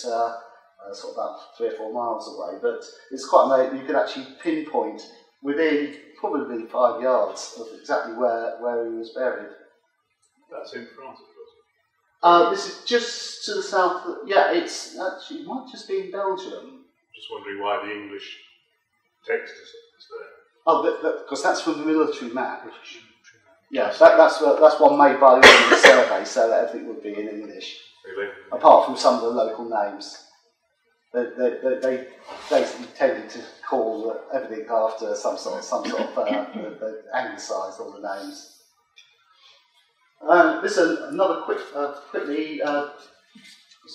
sort of about 3 or 4 miles away. But it's quite amazing. You could actually pinpoint within probably 5 yards of exactly where he was buried. That's in France, of course. This is just to the south. Yeah, it's actually it might just be in Belgium. Just wondering why the English text is there. Oh, because that's from the military map. Yes, that's one made by the Ordnance Survey, so that everything would be in English, Really? apart from some of the local names. They basically tended to call everything after some sort of they anglicised all the names. This is another quickly.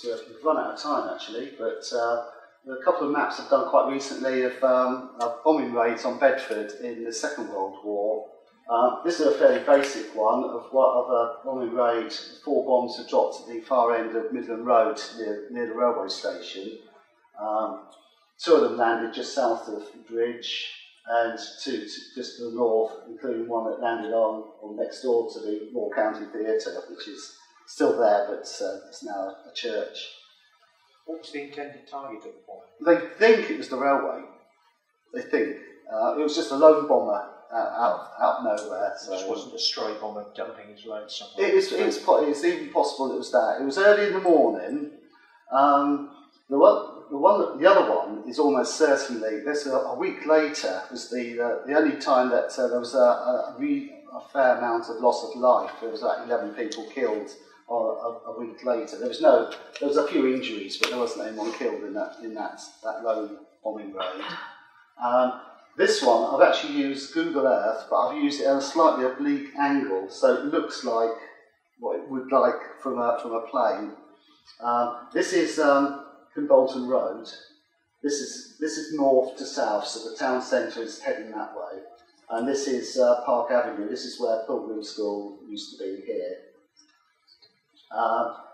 We've run out of time actually, but a couple of maps I've done quite recently of bombing raids on Bedford in the Second World War. This is a fairly basic one of a bombing raid. 4 bombs were dropped at the far end of Midland Road near the railway station. 2 of them landed just south of the bridge, and 2 just to the north, including one that landed on next door to the Royal County Theatre, which is still there, but it's now a church. What was the intended target of the bomb? They think it was the railway. They think it was just a lone bomber out of nowhere. So It just wasn't a stray bomber dumping his load somewhere. it's even possible it was that. It was early in the morning. The other one is almost certainly. This a week later was the only time that there was a fair amount of loss of life. There was like 11 people killed. A week later, there was a few injuries, but there wasn't anyone killed in that lone bombing raid. This one, I've actually used Google Earth, but I've used it at a slightly oblique angle, so it looks like what it would like from a plane. This is Bolton Road. This is north to south, so the town centre is heading that way. And this is Park Avenue. This is where Pilgrim School used to be here.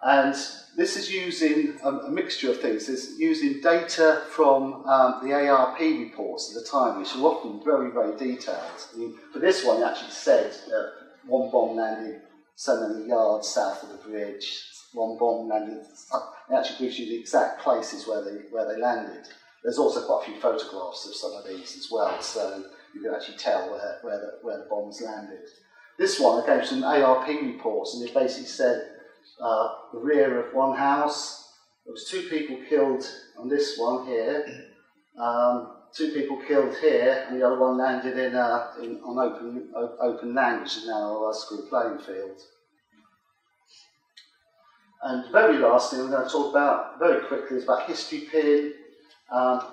And this is using a mixture of things. It's using data from the ARP reports at the time, which are often very, very detailed. I mean, for this one, it actually said that 1 bomb landed so many yards south of the bridge. 1 bomb landed. It actually gives you the exact places where they landed. There's also quite a few photographs of some of these as well, so you can actually tell where the bombs landed. This one, I gave some ARP reports, and it basically said the rear of one house. There was 2 people killed on this one here. 2 people killed here, and the other one landed on open land, which is now a school playing field. And the very last thing I'm going to talk about very quickly is about history pin.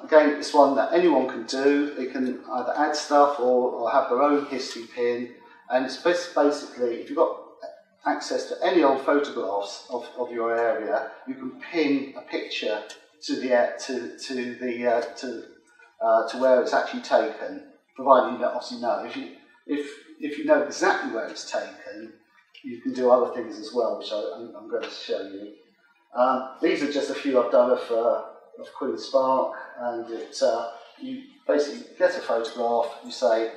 Again, it's one that anyone can do. They can either add stuff or have their own history pin. And it's basically, if you've got access to any old photographs of your area, you can pin a picture to where it's actually taken, provided you obviously know. If you know exactly where it's taken, you can do other things as well, which I'm going to show you. These are just a few I've done of Queen's Park, and you basically get a photograph. You say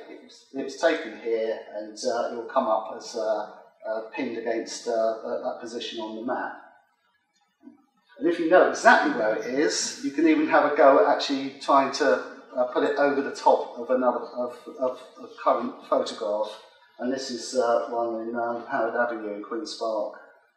it was taken here, and it will come up as pinned against that position on the map. And if you know exactly where it is, you can even have a go at actually trying to put it over the top of a current photograph. And this is one in Howard Avenue in Queen's Park,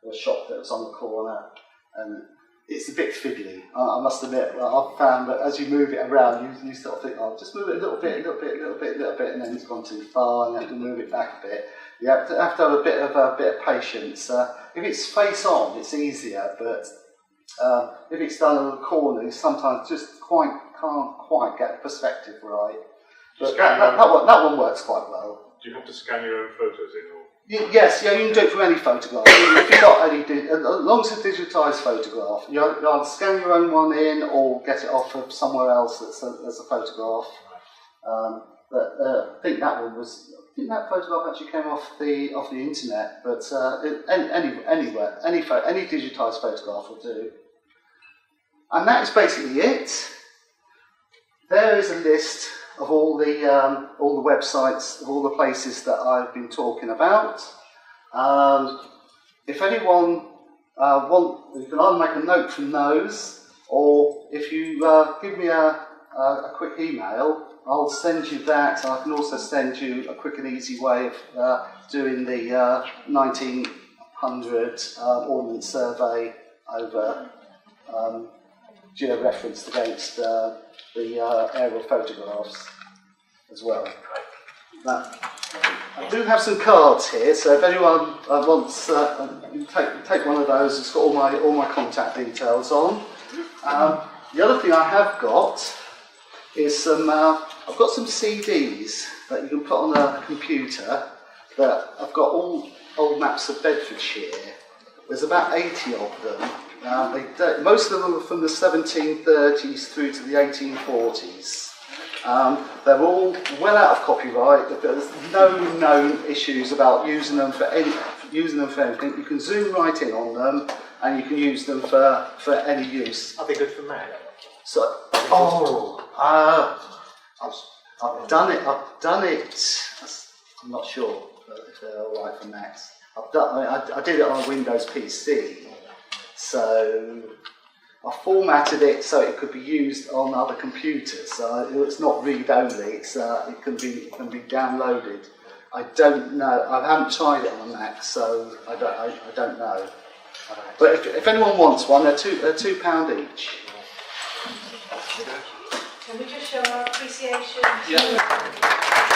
a shop that was on the corner, and it's a bit fiddly. I must admit, I've found that as you move it around, you sort of think, oh, just move it a little bit, and then it's gone too far, and you have to move it back a bit. You have to have a bit of patience. If it's face on, it's easier, but if it's done on the corner, you sometimes just can't quite get the perspective right. But that one works quite well. Do you have to scan your own photos in? Or? Yes, you can do it from any photograph. If you've got any, as long as it's a digitised photograph, you either scan your own one in or get it off of somewhere else that's a photograph. I think that photograph actually came off the internet, but anywhere, any digitised photograph will do. And that is basically it. There is a list of all the websites, of all the places that I've been talking about. If anyone you can either make a note from those, or if you give me a quick email, I'll send you that. I can also send you a quick and easy way of doing the 1900 ordnance survey over geo-referenced against the aerial photographs as well. Now, I do have some cards here, so if anyone wants, you take one of those. It's got all my contact details on. The other thing I have got is some. I've got some CDs that you can put on a computer. That I've got all old maps of Bedfordshire. There's about 80 of them. Most of them are from the 1730s through to the 1840s. They're all well out of copyright, but there's no known issues about using them for anything. You can zoom right in on them, and you can use them for any use. Are they good for Mac? So, I've done it. I'm not sure if they're all right for Macs. I did it on a Windows PC, so I formatted it so it could be used on other computers. So it's not read-only. It can be downloaded. I don't know. I haven't tried it on a Mac, so I don't know. But if anyone wants one, they're £2 each. Can we just show our appreciation? Yeah.